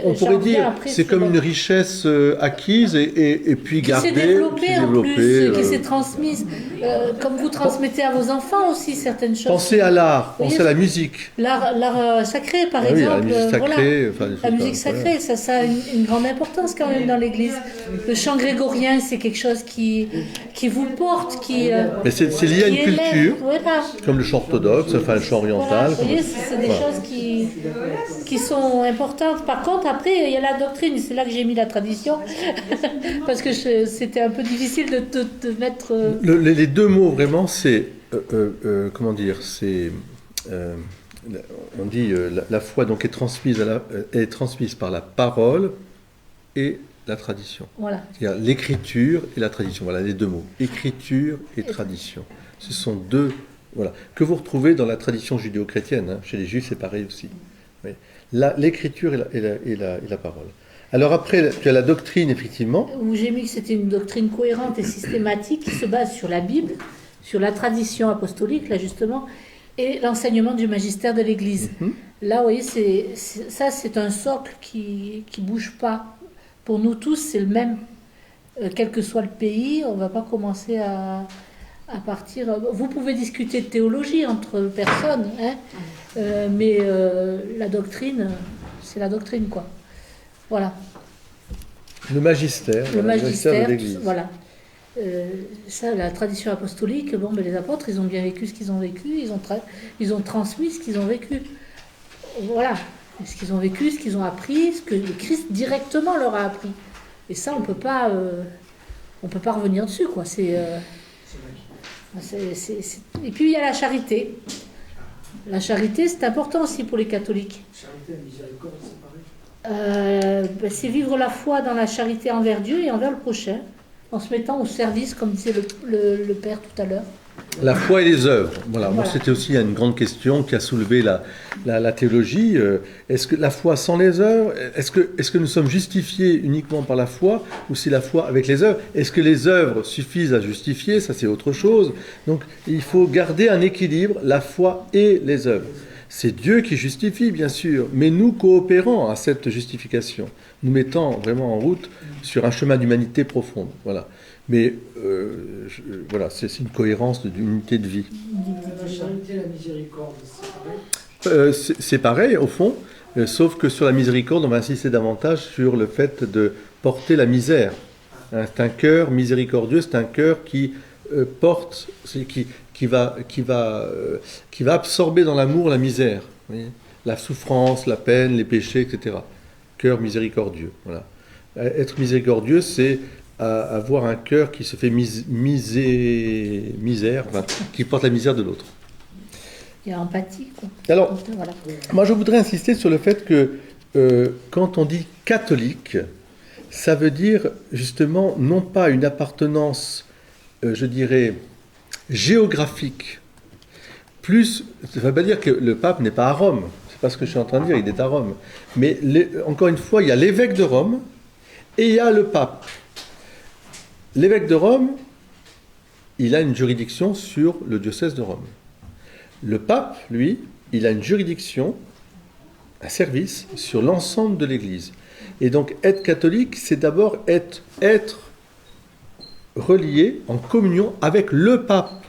On pourrait dire, c'est comme une richesse acquise et puis gardée. Qui s'est développée en plus, qui s'est transmise. Comme vous transmettez à vos enfants aussi certaines choses. Pensez à l'art, pensez à la musique. L'art sacré, par exemple. Oui, la musique sacrée. La musique sacrée, ça a une grande importance quand même dans l'Église. Le chant grégorien, c'est quelque chose qui vous porte, mais c'est lié à une culture, voilà. Comme le chant orthodoxe, enfin le chant oriental. Voilà, vous voyez, c'est des choses qui sont importantes. Par contre, après, il y a la doctrine, et c'est là que j'ai mis la tradition, parce que c'était un peu difficile de mettre... Les deux mots, vraiment, c'est... comment dire, c'est... on dit la foi donc est transmise par la parole et la tradition. Voilà. C'est-à-dire l'écriture et la tradition. Voilà les deux mots. Écriture et tradition. Ce sont deux, voilà, que vous retrouvez dans la tradition judéo-chrétienne. Hein. Chez les Juifs, c'est pareil aussi. Oui. L'écriture et la parole. Alors après, tu as la doctrine, effectivement. Où j'ai mis que c'était une doctrine cohérente et systématique qui se base sur la Bible, sur la tradition apostolique, là justement, et l'enseignement du magistère de l'Église. Là, vous voyez, c'est un socle qui ne bouge pas. Pour nous tous, c'est le même. Quel que soit le pays, on ne va pas commencer à partir... Vous pouvez discuter de théologie entre personnes, hein, mais la doctrine, c'est la doctrine, quoi. Voilà. Le magistère de l'Église. Voilà. Ça, la tradition apostolique, bon, ben, les apôtres, ils ont bien vécu ce qu'ils ont vécu, ils ont transmis ce qu'ils ont vécu. Voilà. Ce qu'ils ont vécu, ce qu'ils ont appris, ce que le Christ directement leur a appris. Et ça, on peut pas revenir dessus, quoi. Et puis il y a la charité. La charité, c'est important aussi pour les catholiques. Charité et miséricorde, c'est pareil. C'est vivre la foi dans la charité envers Dieu et envers le prochain, en se mettant au service, comme disait le Père tout à l'heure. La foi et les œuvres. Voilà. Moi, c'était aussi une grande question qui a soulevé la théologie. Est-ce que la foi sans les œuvres, est-ce que nous sommes justifiés uniquement par la foi, ou c'est la foi avec les œuvres? Est-ce que les œuvres suffisent à justifier? Ça, c'est autre chose. Donc, il faut garder un équilibre, la foi et les œuvres. C'est Dieu qui justifie, bien sûr, mais nous coopérons à cette justification, nous mettant vraiment en route sur un chemin d'humanité profonde. Voilà. Mais voilà, c'est une cohérence d'une unité de vie. La charité et la miséricorde, c'est pareil. C'est pareil, au fond, sauf que sur la miséricorde, on va insister davantage sur le fait de porter la misère. Hein, c'est un cœur miséricordieux, c'est un cœur qui porte, qui va absorber dans l'amour la misère, vous voyez, la souffrance, la peine, les péchés, etc. Cœur miséricordieux. Voilà. Être miséricordieux, c'est avoir un cœur qui se fait misère, enfin, qui porte la misère de l'autre. Il y a empathie, quoi. Alors, voilà. Moi je voudrais insister sur le fait que quand on dit catholique, ça veut dire justement non pas une appartenance, je dirais, géographique. Plus, ça ne veut pas dire que le pape n'est pas à Rome, c'est pas ce que je suis en train de dire, il est à Rome. Mais encore une fois, il y a l'évêque de Rome et il y a le pape. L'évêque de Rome, il a une juridiction sur le diocèse de Rome. Le pape, lui, il a une juridiction, un service sur l'ensemble de l'Église. Et donc, être catholique, c'est d'abord être relié en communion avec le pape,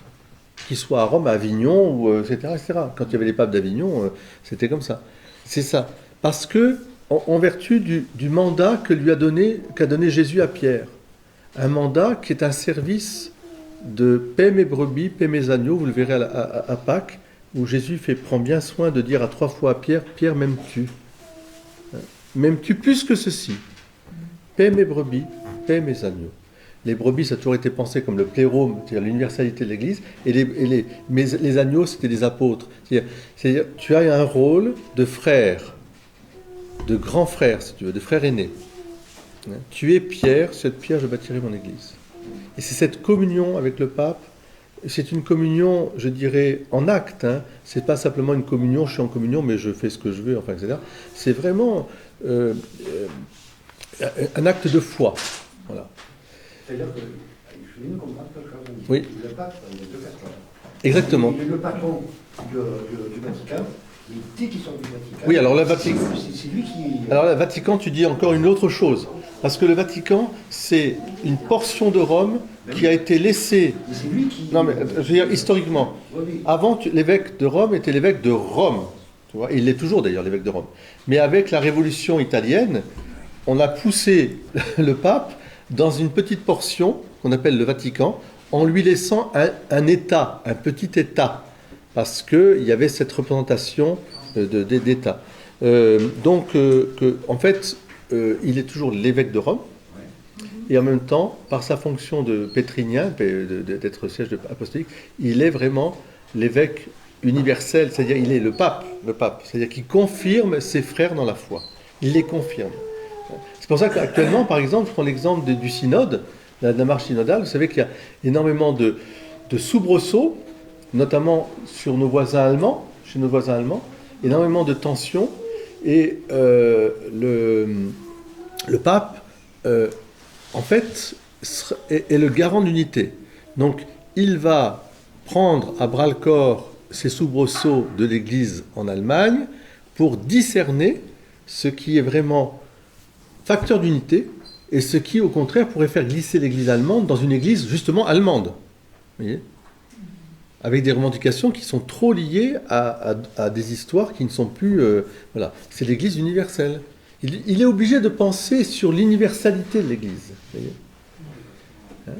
qu'il soit à Rome, à Avignon, ou, etc., etc. Quand il y avait les papes d'Avignon, c'était comme ça. C'est ça. Parce que, en vertu du mandat qu'a donné Jésus à Pierre, un mandat qui est un service de paix mes brebis, paix mes agneaux, vous le verrez à Pâques, où Jésus prend bien soin de dire à 3 fois à Pierre, Pierre, m'aimes-tu? M'aimes-tu plus que ceci? Paix mes brebis, paix mes agneaux. Les brebis, ça a toujours été pensé comme le plérôme, c'est-à-dire l'universalité de l'Église, et les agneaux, c'était des apôtres. C'est-à-dire, tu as un rôle de frère, de grand frère, si tu veux, de frère aîné. Tu es Pierre, cette pierre, je bâtirai mon Église. Et c'est cette communion avec le pape, c'est une communion, je dirais, en acte. Hein. C'est pas simplement une communion, je suis en communion, mais je fais ce que je veux, enfin, etc. C'est vraiment un acte de foi. Voilà. C'est-à-dire que, je viens de comprendre quelque chose. Oui. Le pape, il y a deux personnes. Exactement. Il y a le patron du Vatican, et dès qu'ils sont du Vatican, oui, alors le Vatican. C'est lui qui... Alors le Vatican, tu dis encore une autre chose. Parce que le Vatican, c'est une portion de Rome qui a été laissée... C'est lui qui... Non, mais je veux dire, historiquement. Oui. Avant, l'évêque de Rome était l'évêque de Rome. Tu vois, il l'est toujours d'ailleurs, l'évêque de Rome. Mais avec la Révolution italienne, on a poussé le pape dans une petite portion qu'on appelle le Vatican, en lui laissant un État, un petit État, parce qu'il y avait cette représentation d'État. En fait, il est toujours l'évêque de Rome, et en même temps, par sa fonction de pétrinien, d'être siège apostolique, il est vraiment l'évêque universel, c'est-à-dire il est le pape, c'est-à-dire qu'il confirme ses frères dans la foi. Il les confirme. C'est pour ça qu'actuellement, par exemple, je prends l'exemple du synode, de la marche synodale. Vous savez qu'il y a énormément de soubresauts, notamment chez nos voisins allemands, énormément de tensions, et le pape, en fait, est le garant d'unité. Donc, il va prendre à bras-le-corps ces soubresauts de l'Église en Allemagne pour discerner ce qui est vraiment facteur d'unité et ce qui, au contraire, pourrait faire glisser l'Église allemande dans une Église justement allemande. Vous voyez ? Avec des revendications qui sont trop liées à des histoires qui ne sont plus... voilà, c'est l'Église universelle. Il est obligé de penser sur l'universalité de l'Église. Vous voyez ? Hein ?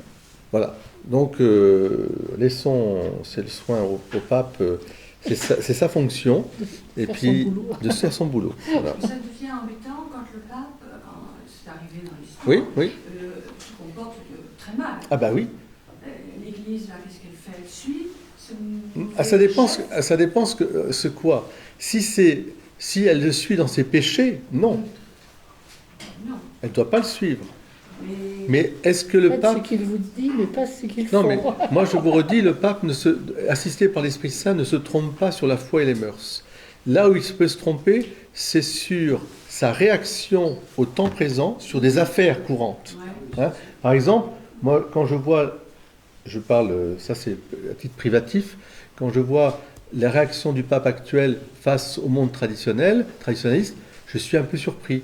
Voilà. Donc, laissons c'est le soin au pape, c'est sa fonction, et puis de faire son boulot. Voilà. Ça devient embêtant quand le pape, quand c'est arrivé dans l'histoire, Oui. se comporte très mal. Ah bah oui. L'Église, là, qu'est-ce qu'elle fait? Elle suit. Ça dépend ce quoi. Si elle le suit dans ses péchés, non. Elle ne doit pas le suivre. Mais est-ce que le pape... ce qu'il vous dit, mais pas ce qu'il faut. Non, mais moi je vous redis, le pape, assisté par l'Esprit Saint, ne se trompe pas sur la foi et les mœurs. Là où il peut se tromper, c'est sur sa réaction au temps présent, sur des affaires courantes. Hein? Par exemple, moi, quand je vois, je parle, ça c'est à titre privatif, quand je vois la réaction du pape actuel face au monde traditionnaliste, je suis un peu surpris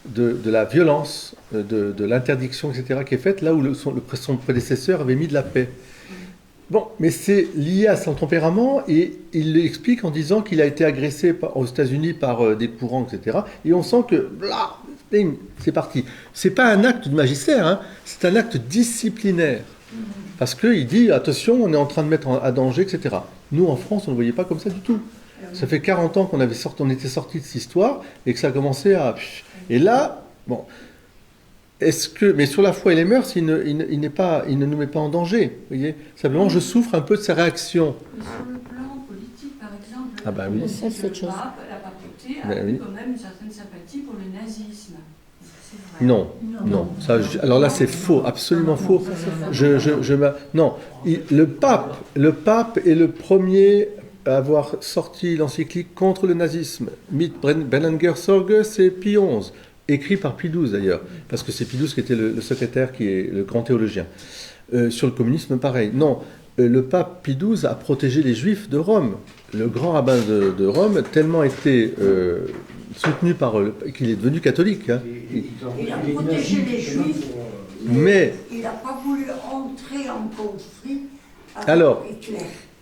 de la violence, de l'interdiction, etc., qui est faite là où son prédécesseur avait mis de la paix. Bon, mais c'est lié à son tempérament et il l'explique en disant qu'il a été agressé aux États-Unis par des courants, etc. Et on sent que, c'est parti. C'est pas un acte de magistère, hein, c'est un acte disciplinaire. Parce qu'il dit, attention, on est en train de mettre à danger, etc. Nous, en France, on ne le voyait pas comme ça du tout. Ça fait 40 ans qu'on était sortis de cette histoire et que ça a commencé à... Et là, bon, mais sur la foi et les mœurs, il ne nous met pas en danger, vous voyez. Simplement, je souffre un peu de sa réaction. Mais sur le plan politique, par exemple, ah bah oui. Ça, c'est autre chose. La papauté a eu quand même une certaine sympathie pour le nazisme. C'est vrai. Non. Ça, alors là, c'est faux, absolument faux. Non, le pape est le premier à avoir sorti l'encyclique contre le nazisme. Mit Benninger Sorge, c'est Pie XI, écrit par Pie XII d'ailleurs, parce que c'est Pie XII qui était le secrétaire, qui est le grand théologien. Sur le communisme, pareil. Non, le pape Pie XII a protégé les juifs de Rome. Le grand rabbin de Rome, tellement été soutenu qu'il est devenu catholique. Hein. Il a protégé les juifs, mais il n'a pas voulu entrer en conflit avec Hitler.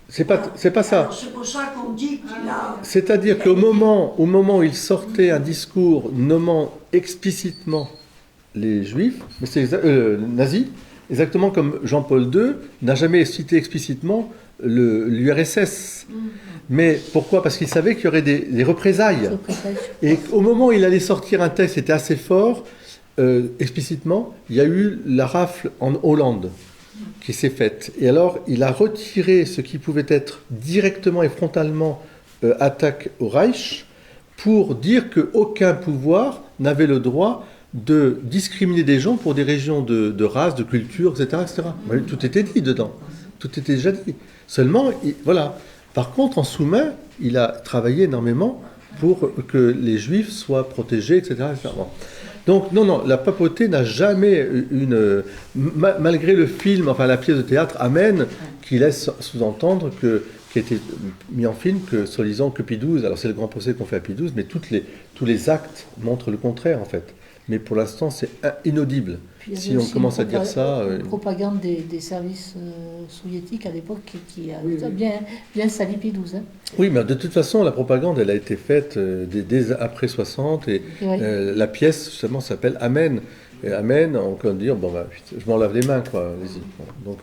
C'est pas ça. Alors, c'est pour ça qu'on dit qu'il a... C'est-à-dire qu'au moment où il sortait un discours nommant explicitement les juifs, mais c'est nazis, exactement comme Jean-Paul II n'a jamais cité explicitement l'URSS. Mais pourquoi? Parce qu'il savait qu'il y aurait des représailles. Et au moment où il allait sortir un texte qui était assez fort, explicitement, il y a eu la rafle en Hollande qui s'est faite. Et alors, il a retiré ce qui pouvait être directement et frontalement attaque au Reich pour dire qu'aucun pouvoir n'avait le droit de discriminer des gens pour des régions de race, de culture, etc. Tout était dit dedans. Tout était déjà dit. Seulement, voilà. Par contre, en sous-main, il a travaillé énormément pour que les Juifs soient protégés, etc. Bon. Donc, non, la papauté n'a jamais malgré le film, enfin la pièce de théâtre Amen, qui laisse sous-entendre qui a été mis en film, soi-disant que Pie XII, alors c'est le grand procès qu'on fait à Pie XII, mais tous les actes montrent le contraire, en fait. Mais pour l'instant, c'est inaudible. Si on commence à dire ça... propagande des services soviétiques à l'époque qui a bien sali Pie XII. Hein. Oui, mais de toute façon, la propagande, elle a été faite dès après 60, et la pièce, justement, s'appelle Amen. Et Amen, on peut dire, je m'en lave les mains, quoi, allez-y. Donc,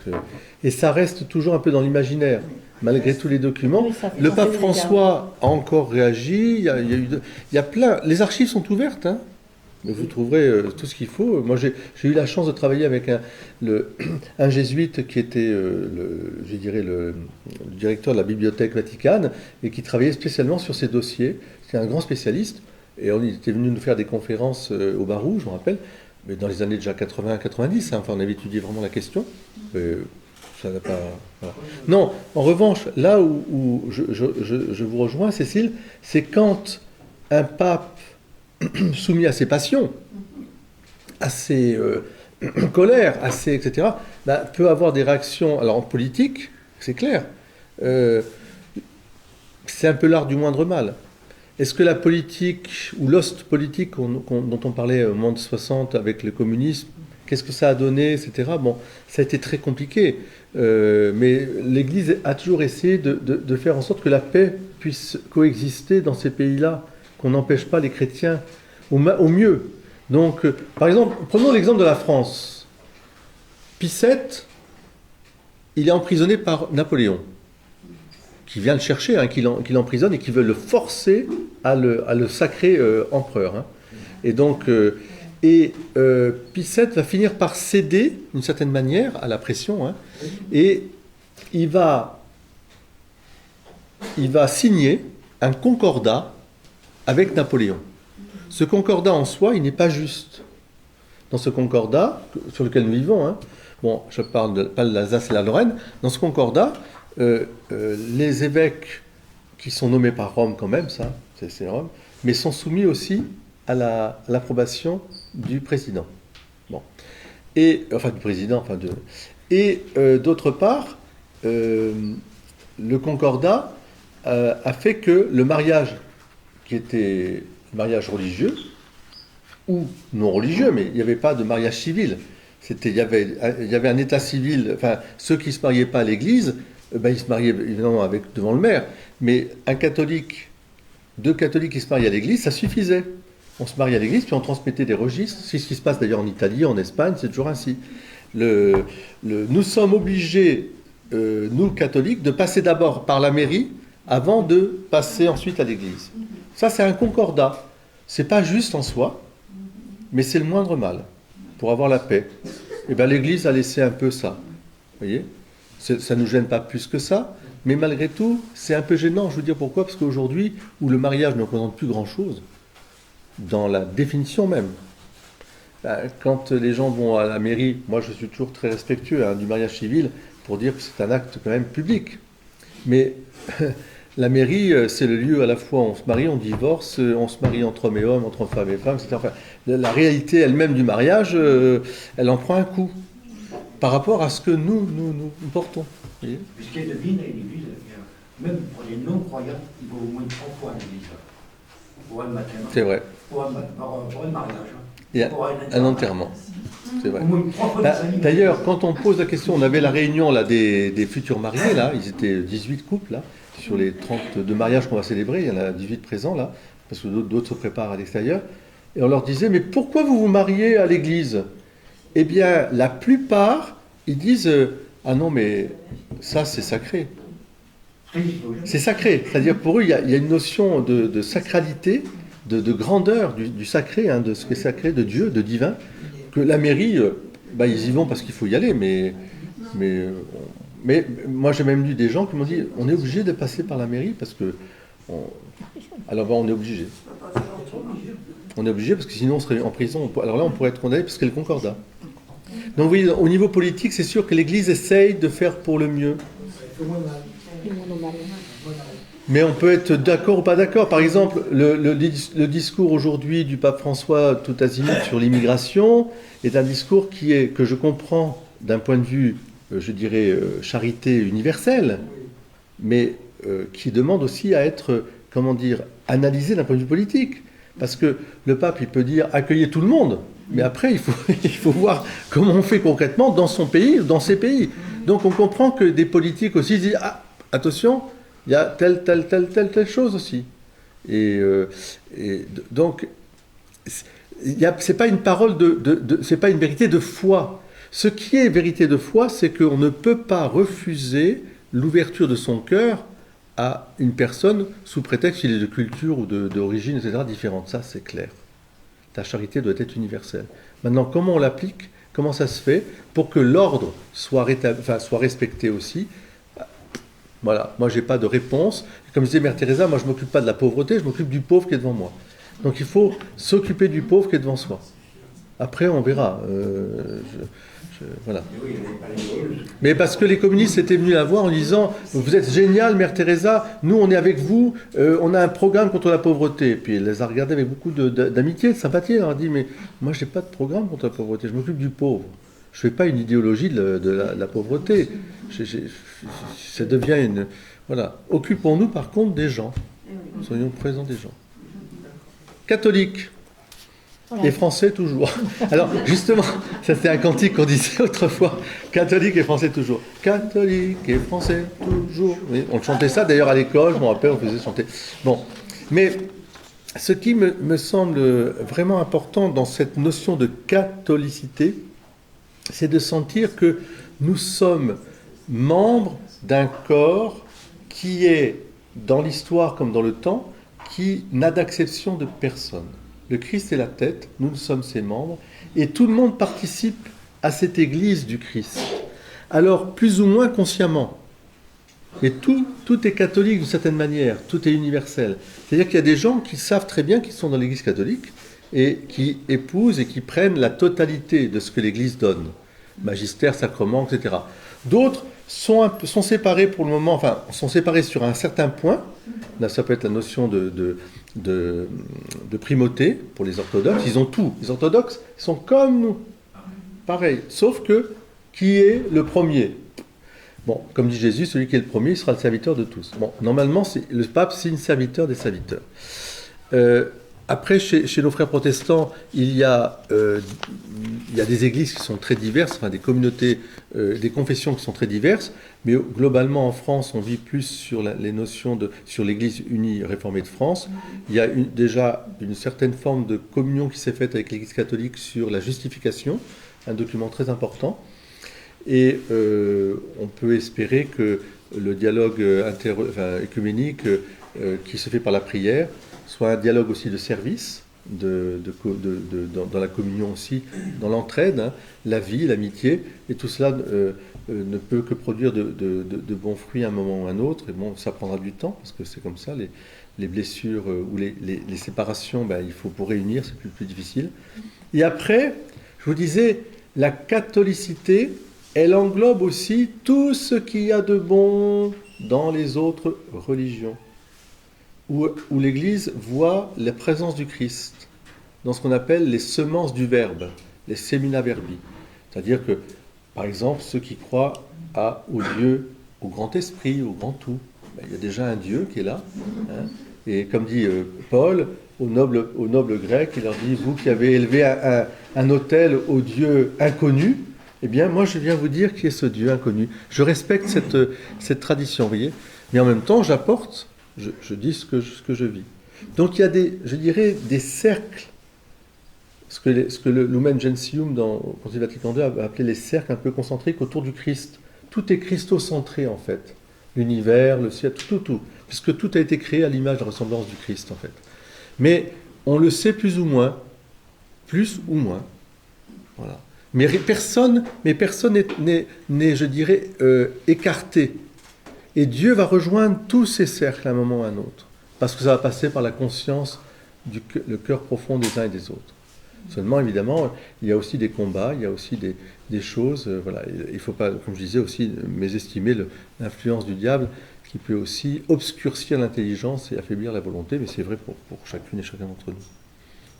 et ça reste toujours un peu dans l'imaginaire, malgré tous les documents. Oui, le pape François a encore réagi, il y a plein... Les archives sont ouvertes, hein. Vous trouverez tout ce qu'il faut. Moi, j'ai eu la chance de travailler avec un jésuite qui était, le directeur de la Bibliothèque Vaticane et qui travaillait spécialement sur ces dossiers. C'est un grand spécialiste. Et on était venu nous faire des conférences au Barou, je me rappelle, mais dans les années déjà 80-90, hein, enfin on avait étudié vraiment la question. Ça n'a pas... Voilà. Non, en revanche, là où je vous rejoins, Cécile, c'est quand un pape soumis à ses passions, à ses colères, à ses, etc., peut avoir des réactions, alors en politique, c'est clair, c'est un peu l'art du moindre mal. Est-ce que la politique, ou l'ost politique dont on parlait au moment de 60 avec le communisme, qu'est-ce que ça a donné, etc. Bon, ça a été très compliqué, mais l'Église a toujours essayé de faire en sorte que la paix puisse coexister dans ces pays-là, qu'on n'empêche pas les chrétiens au mieux. Donc, par exemple, prenons l'exemple de la France. Pie VII, il est emprisonné par Napoléon, qui vient le chercher, hein, qui l'emprisonne et qui veut le forcer à le sacrer empereur. Hein. Et donc, Pie VII va finir par céder, d'une certaine manière, à la pression, hein, et il va signer un concordat avec Napoléon. Ce concordat en soi, il n'est pas juste. Dans ce concordat, sur lequel nous vivons, hein, bon, je parle pas de l'Alsace et la Lorraine, dans ce concordat, les évêques qui sont nommés par Rome quand même, ça, c'est Rome, mais sont soumis aussi à l'approbation du président. Bon. Et, enfin, du président, enfin de... Et d'autre part, le concordat a fait que le mariage, qui était le mariage religieux, ou non religieux, mais il n'y avait pas de mariage civil. Il y avait un état civil, enfin, ceux qui ne se mariaient pas à l'église, ils se mariaient évidemment devant le maire, mais deux catholiques qui se mariaient à l'église, ça suffisait. On se mariait à l'église, puis on transmettait des registres. C'est ce qui se passe d'ailleurs en Italie, en Espagne, c'est toujours ainsi. Nous sommes obligés, nous catholiques, de passer d'abord par la mairie avant de passer ensuite à l'église. Ça, c'est un concordat. C'est pas juste en soi, mais c'est le moindre mal pour avoir la paix. Et bien l'Église a laissé un peu ça. Vous voyez ? Ça ne nous gêne pas plus que ça, mais malgré tout, c'est un peu gênant. Je veux dire pourquoi ? Parce qu'aujourd'hui, où le mariage ne représente plus grand-chose, dans la définition même, quand les gens vont à la mairie, moi je suis toujours très respectueux du mariage civil pour dire que c'est un acte quand même public. Mais la mairie, c'est le lieu à la fois où on se marie, on divorce, on se marie entre hommes et hommes, entre femmes et femmes, etc. Enfin, la réalité elle-même du mariage, elle en prend un coup par rapport à ce que nous portons. Vous voyez ? Puisqu'il y a devine, l'église, même pour les non-croyants, il faut au moins 3 fois à l'église. Pour un matin. C'est vrai. Pour un mariage. Il y a un enterrement. C'est vrai. Au moins 3 fois D'ailleurs, quand on pose la question, on avait la réunion là, des futurs mariés, là, ils étaient 18 couples, là, sur les 32 mariages qu'on va célébrer, il y en a 18 présents, là, parce que d'autres se préparent à l'extérieur, et on leur disait, mais pourquoi vous vous mariez à l'église ? Eh bien, la plupart, ils disent, ah non, mais ça, c'est sacré. C'est sacré, c'est-à-dire pour eux, il y a une notion de sacralité, de grandeur du sacré, de ce qui est sacré, de Dieu, de divin, que la mairie, ils y vont parce qu'il faut y aller, mais moi j'ai même lu des gens qui m'ont dit, on est obligé de passer par la mairie parce que... Alors on est obligé. On est obligé parce que sinon on serait en prison. Alors là on pourrait être condamné parce que c'est le concordat. Donc vous voyez, au niveau politique, c'est sûr que l'Église essaye de faire pour le mieux. Mais on peut être d'accord ou pas d'accord. Par exemple, le discours aujourd'hui du pape François tout azimut sur l'immigration est un discours que je comprends d'un point de vue, je dirais, charité universelle, mais qui demande aussi à être, analysé d'un point de vue politique. Parce que le pape, il peut dire accueillez tout le monde, mais après, il faut voir comment on fait concrètement dans son pays, dans ses pays. Donc on comprend que des politiques aussi disent attention, il y a telle chose aussi. Et donc, c'est pas une parole c'est pas une vérité de foi. Ce qui est vérité de foi, c'est qu'on ne peut pas refuser l'ouverture de son cœur à une personne sous prétexte qu'il est de culture ou d'origine, etc., différente. Ça, c'est clair. La charité doit être universelle. Maintenant, comment on l'applique ? Comment ça se fait pour que l'ordre soit respecté aussi ? Voilà, moi j'ai pas de réponse. Comme disait Mère Teresa, moi je m'occupe pas de la pauvreté, je m'occupe du pauvre qui est devant moi. Donc il faut s'occuper du pauvre qui est devant soi. Après, on verra. Voilà. Mais parce que les communistes étaient venus la voir en disant « Vous êtes génial, Mère Teresa, nous on est avec vous, on a un programme contre la pauvreté. » Et puis elle les a regardés avec beaucoup d'amitié, de sympathie. Elle leur a dit « Mais moi je n'ai pas de programme contre la pauvreté, je m'occupe du pauvre. Je ne fais pas une idéologie de la pauvreté. Ça devient une... Voilà. Occupons-nous par contre des gens. Soyons présents des gens. » Catholiques. Voilà. Et français toujours. Alors, justement, ça c'était un cantique qu'on disait autrefois. Catholique et français toujours. Catholique et français toujours. Oui, on chantait ça d'ailleurs à l'école, je me rappelle, on faisait chanter. Bon. Mais ce qui me semble vraiment important dans cette notion de catholicité, c'est de sentir que nous sommes membres d'un corps qui est, dans l'histoire comme dans le temps, qui n'a d'acception de personne. Le Christ est la tête, nous sommes ses membres, et tout le monde participe à cette Église du Christ. Alors, plus ou moins consciemment. Mais tout est catholique d'une certaine manière, tout est universel. C'est-à-dire qu'il y a des gens qui savent très bien qu'ils sont dans l'Église catholique et qui épousent et qui prennent la totalité de ce que l'Église donne. Magistère, sacrement, etc. D'autres sont séparés pour le moment, enfin, sont séparés sur un certain point. Là, ça peut être la notion de primauté pour les orthodoxes. Ils ont tout. Les orthodoxes sont comme nous. Pareil. Sauf que, qui est le premier ? Bon, comme dit Jésus, celui qui est le premier, il sera le serviteur de tous. Bon, normalement, le pape signe serviteur des serviteurs. Après, chez nos frères protestants, il y a des églises qui sont très diverses, enfin des communautés, des confessions qui sont très diverses, mais globalement en France, on vit plus sur les notions sur l'Église unie réformée de France. Il y a déjà une certaine forme de communion qui s'est faite avec l'Église catholique sur la justification, un document très important. Et on peut espérer que le dialogue œcuménique qui se fait par la prière soit un dialogue aussi de service, dans la communion aussi, dans l'entraide, hein, la vie, l'amitié, et tout cela ne peut que produire de bons fruits à un moment ou à un autre. Et bon, ça prendra du temps, parce que c'est comme ça, les blessures ou les séparations, ben, il faut pour réunir, c'est plus difficile. Et après, je vous disais, la catholicité, elle englobe aussi tout ce qu'il y a de bon dans les autres religions, où l'Église voit la présence du Christ dans ce qu'on appelle les semences du Verbe, les semina verbi. C'est-à-dire que, par exemple, ceux qui croient au Dieu, au grand esprit, au grand tout, ben, il y a déjà un Dieu qui est là. Hein, et comme dit Paul, aux nobles grecs, il leur dit, vous qui avez élevé un autel au Dieu inconnu, eh bien, moi, je viens vous dire qui est ce Dieu inconnu. Je respecte cette tradition, vous voyez. Mais en même temps, j'apporte, je dis ce que je vis. Donc, il y a des cercles, ce que le Lumen Gentium dans le Concile Vatican II a appelé les cercles un peu concentriques autour du Christ. Tout est christocentré, en fait. L'univers, le ciel, tout. Puisque tout a été créé à l'image de ressemblance du Christ, en fait. Mais on le sait plus ou moins. Voilà. Mais personne n'est, je dirais, écarté. Et Dieu va rejoindre tous ces cercles à un moment ou à un autre. Parce que ça va passer par la conscience, le cœur profond des uns et des autres. Seulement, évidemment, il y a aussi des combats, il y a aussi des choses. Voilà. Il ne faut pas, comme je disais aussi, mésestimer l'influence du diable qui peut aussi obscurcir l'intelligence et affaiblir la volonté. Mais c'est vrai pour chacune et chacun d'entre nous.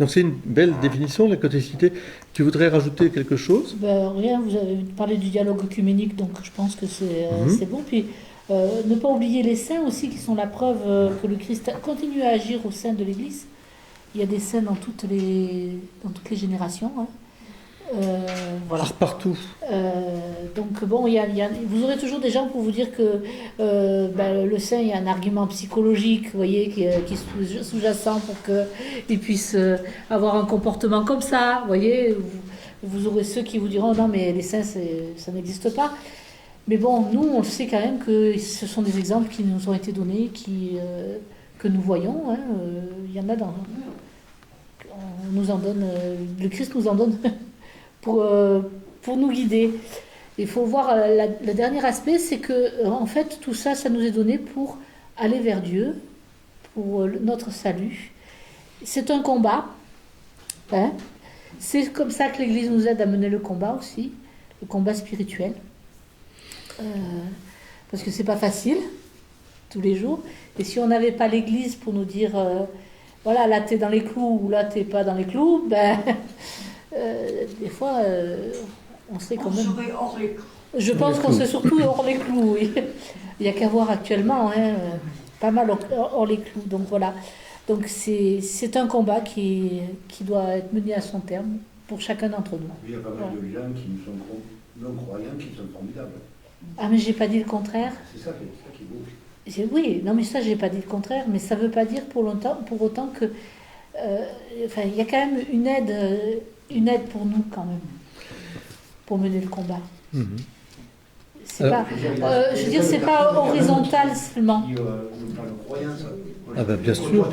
Donc c'est une belle définition de la catholicité. Tu voudrais rajouter quelque chose ? Rien, vous avez parlé du dialogue œcuménique, donc je pense que c'est bon. Puis ne pas oublier les saints aussi, qui sont la preuve que le Christ continue à agir au sein de l'Église. Il y a des saints dans toutes les générations. Hein. Voilà. Partout. Donc bon, vous aurez toujours des gens pour vous dire que le saint, il y a un argument psychologique, vous voyez, qui est sous-jacent pour qu'il puisse avoir un comportement comme ça, vous voyez. Vous aurez ceux qui vous diront non mais les saints ça n'existe pas. Mais bon, nous on sait quand même que ce sont des exemples qui nous ont été donnés, que nous voyons. Hein. Il y en a on nous en donne, le Christ nous en donne. Pour nous guider. Il faut voir le dernier aspect, c'est que en fait tout ça, ça nous est donné pour aller vers Dieu, pour notre salut. c'est un combat. Hein. C'est comme ça que l'Église nous aide à mener le combat aussi, le combat spirituel. Parce que c'est pas facile, tous les jours. Et si on n'avait pas l'Église pour nous dire, voilà, là t'es dans les clous, ou là t'es pas dans les clous, ben, des fois, on serait quand même... On serait hors les clous. Je pense qu'on serait surtout hors les clous, oui. Il n'y a qu'à voir actuellement, hein, pas mal hors les clous. Donc voilà. Donc c'est un combat qui doit être mené à son terme pour chacun d'entre nous. Il y a pas mal de gens qui sont non-croyants qui sont formidables. Ah, mais j'ai pas dit le contraire. C'est ça qui est beau. Oui, non, mais ça, j'ai pas dit le contraire, mais ça veut pas dire pour autant que. Enfin, il y a quand même une aide pour nous, quand même, pour mener le combat. C'est pas, je veux dire, c'est pas horizontal seulement. Ah ben bien sûr.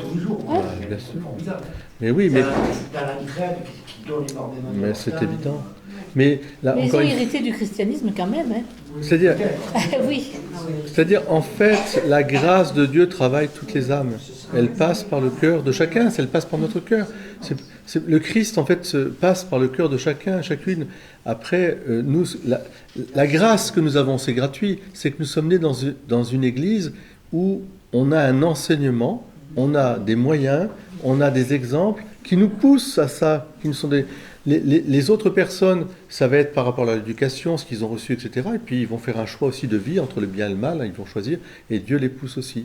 Bien sûr. Mais oui, mais. Dans l'entraide qui donne énormément de Mais c'est évident. Mais là, Mais ils encore ont une hérité du christianisme quand même. Hein. C'est-à-dire, Oui. c'est-à-dire, en fait, la grâce de Dieu travaille toutes les âmes. Elle passe par le cœur de chacun, elle passe par notre cœur. Le Christ, en fait, passe par le cœur de chacun, chacune. Après, nous, la grâce que nous avons, c'est gratuit, c'est que nous sommes nés dans une église où on a un enseignement, on a des moyens, on a des exemples qui nous poussent à ça, qui nous sont des... Les autres personnes, ça va être par rapport à l'éducation, ce qu'ils ont reçu, etc. Et puis ils vont faire un choix aussi de vie entre le bien et le mal, hein, ils vont choisir, et Dieu les pousse aussi.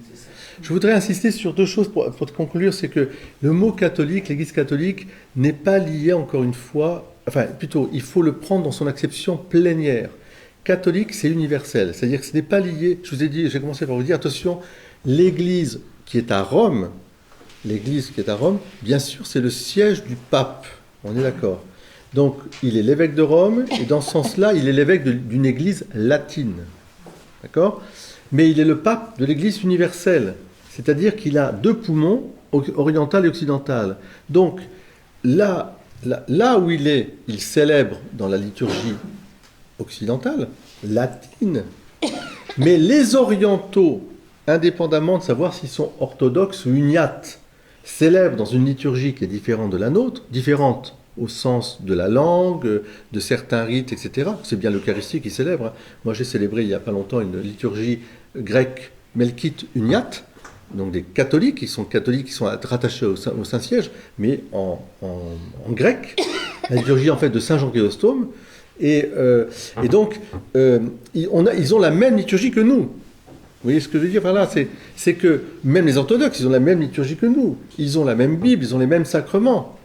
Je voudrais insister sur deux choses pour conclure, c'est que le mot catholique, l'Église catholique, n'est pas lié encore une fois, enfin plutôt, il faut le prendre dans son acception plénière. Catholique, c'est universel, c'est-à-dire que ce n'est pas lié, je vous ai dit, j'ai commencé par vous dire, attention, l'Église qui est à Rome, bien sûr, c'est le siège du pape. On est d'accord. Donc, il est l'évêque de Rome, et dans ce sens-là, il est l'évêque d'une église latine. D'accord ? Mais il est le pape de l'église universelle. C'est-à-dire qu'il a deux poumons, oriental et occidental. Donc, là où il célèbre dans la liturgie occidentale, latine. Mais les orientaux, indépendamment de savoir s'ils sont orthodoxes ou uniates, célèbre dans une liturgie qui est différente de la nôtre, différente au sens de la langue, de certains rites, etc. C'est bien l'Eucharistie qui célèbre. Moi, j'ai célébré il n'y a pas longtemps une liturgie grecque melkite uniate, donc des catholiques qui sont rattachés au Saint-Siège, mais en grec, la liturgie en fait de Saint Jean Chrysostome. Et donc, ils ont la même liturgie que nous. Vous voyez ce que je veux dire par là, c'est que même les orthodoxes, ils ont la même liturgie que nous. Ils ont la même Bible, ils ont les mêmes sacrements.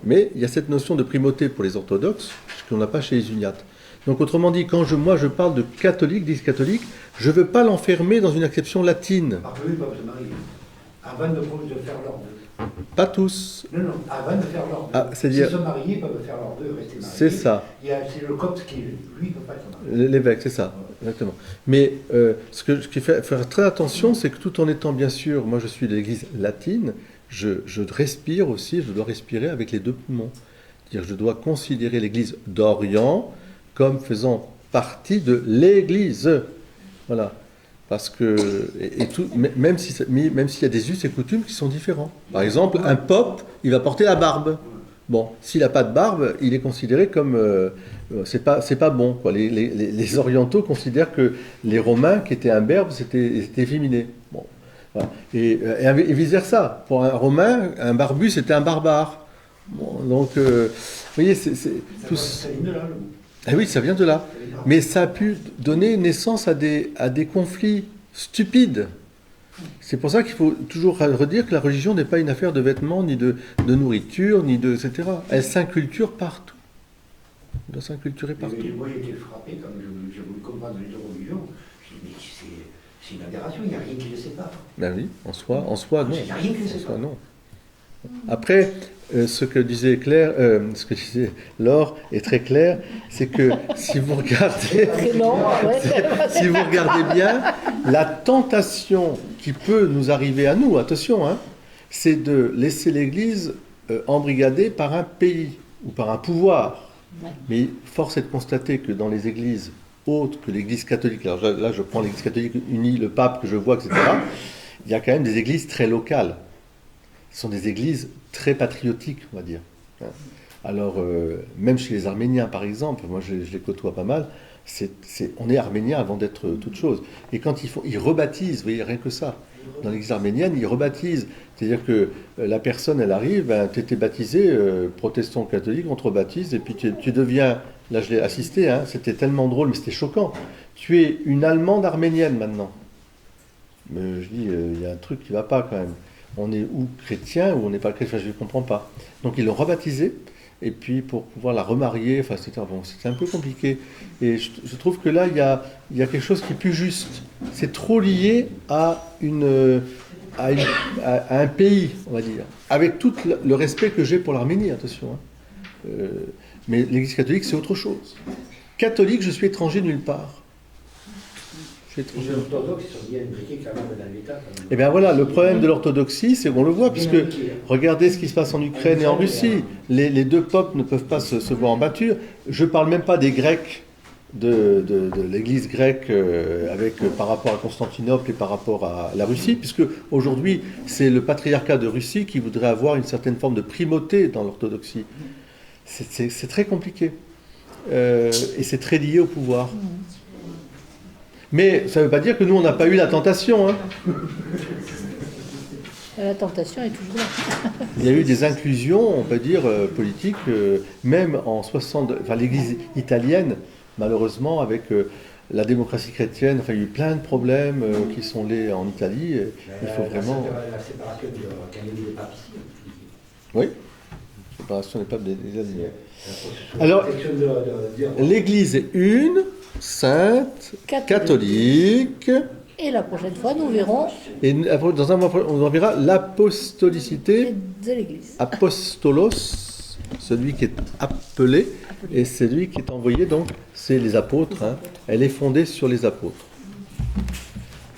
Mais il y a cette notion de primauté pour les orthodoxes qu'on n'a pas chez les uniates. Donc autrement dit, quand moi je parle de catholique, d'Église catholique, je ne veux pas l'enfermer dans une acception latine. Parce qu'eux, ils peuvent se marier. Avant de faire leur vœu. Pas tous. Non, avant de faire leur vœu. Ah, c'est-à-dire... S'ils se marient, ils peuvent faire leur vœu, rester mariés. C'est ça. C'est le copte qui, lui, ne peut pas se marier. L'évêque, c'est ça. Exactement. Mais ce qui fait faire très attention, c'est que tout en étant, bien sûr, moi je suis de l'église latine, je respire aussi, je dois respirer avec les deux poumons. C'est-à-dire je dois considérer l'église d'Orient comme faisant partie de l'église. Voilà. Parce que, même s'il y a des us et coutumes qui sont différents. Par exemple, un pope, il va porter la barbe. Bon, s'il n'a pas de barbe, il est considéré comme... c'est pas bon, quoi. Les orientaux considèrent que les Romains, qui étaient imberbes, c'était efféminé. Bon, voilà. Et vice-versa. Pour un Romain, un barbu, c'était un barbare. Bon, donc, vous voyez, c'est tout... Ça vient de là, Ah oui, ça vient de là. Mais ça a pu donner naissance à des conflits stupides. C'est pour ça qu'il faut toujours redire que la religion n'est pas une affaire de vêtements, ni de nourriture, ni de... etc. Elle s'inculture partout. Elle doit s'inculturer partout. Moi, j'ai été frappé quand j'ai voulu comprendre les deux religions. Je me dis, mais c'est une aberration, il n'y a rien qui les sépare. Ben oui, en soi, non. Il n'y a rien qui les sépare. Non. Après, ce que disait Laure est très clair, c'est que si vous regardez, si vous regardez bien, la tentation qui peut nous arriver à nous, attention, hein, c'est de laisser l'Église embrigadée par un pays ou par un pouvoir. Mais force est de constater que dans les églises autres que l'Église catholique, alors là je prends l'Église catholique unie, le pape que je vois, etc., il y a quand même des églises très locales. Ce sont des églises très patriotiques, on va dire. Alors, même chez les Arméniens, par exemple, moi je les côtoie pas mal, on est arménien avant d'être toute chose. Et quand ils rebaptisent, vous voyez, rien que ça. Dans l'église arménienne, ils rebaptisent. C'est-à-dire que la personne, elle arrive, ben, tu étais baptisé, protestant catholique, on te rebaptise, et puis tu deviens, là je l'ai assisté, hein, c'était tellement drôle, mais c'était choquant. Tu es une Allemande arménienne maintenant. Mais je dis, il y a un truc qui ne va pas quand même. On est ou chrétien ou on n'est pas chrétien, je ne comprends pas. Donc ils l'ont rebaptisée, et puis pour pouvoir la remarier, enfin c'était un peu compliqué. Et je trouve que là, il y a quelque chose qui est plus juste. C'est trop lié à un pays, on va dire. Avec tout le respect que j'ai pour l'Arménie, attention. Hein. Mais l'Église catholique, c'est autre chose. Catholique, je suis étranger nulle part. Les orthodoxes sont bien imbriqués quand même dans l'État. Et bien voilà, le problème de l'orthodoxie, c'est qu'on le voit, puisque regardez ce qui se passe en Ukraine et en Russie. Les deux peuples ne peuvent pas se voir en batture. Je ne parle même pas des Grecs, de l'Église grecque par rapport à Constantinople et par rapport à la Russie, puisque aujourd'hui, c'est le patriarcat de Russie qui voudrait avoir une certaine forme de primauté dans l'orthodoxie. C'est très compliqué. Et c'est très lié au pouvoir. Mais ça ne veut pas dire que nous, on n'a pas eu la tentation. Hein. La tentation est toujours là. Il y a eu des inclusions, on peut dire, politiques, même en 60... Enfin, l'Église italienne, malheureusement, avec la démocratie chrétienne, enfin, il y a eu plein de problèmes qui sont liés en Italie. Il faut vraiment... La séparation des papes ici. Oui, la séparation des papes des Alliés. Alors, l'Église est une... sainte, catholique. Et la prochaine fois, nous verrons. Et dans un mois, on verra l'apostolicité de l'Église. Apostolos, celui qui est appelé, et celui qui est envoyé, donc c'est les apôtres. Hein. Elle est fondée sur les apôtres.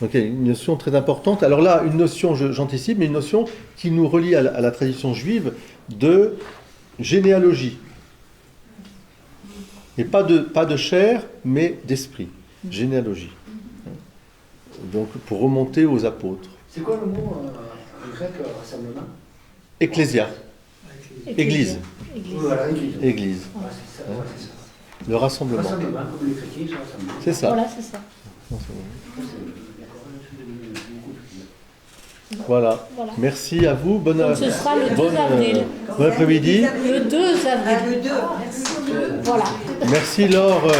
Donc il y a une notion très importante. Alors là, une notion, j'anticipe, mais une notion qui nous relie à la tradition juive de généalogie. Et pas de chair, mais d'esprit. Généalogie. Donc, pour remonter aux apôtres. C'est quoi le mot en grec, rassemblement? Ecclésia. Église. Voilà, église. Église. Ouais, c'est ça, ouais, c'est ça. Le rassemblement. Rassemblement, comme les chrétiens se rassemblent. C'est ça. Voilà, c'est ça. Voilà. Merci à vous. Bonne Donc, ce sera le 2 avril. Bon après-midi. Le 2 avril. Le 2, merci. Voilà. Merci Laure.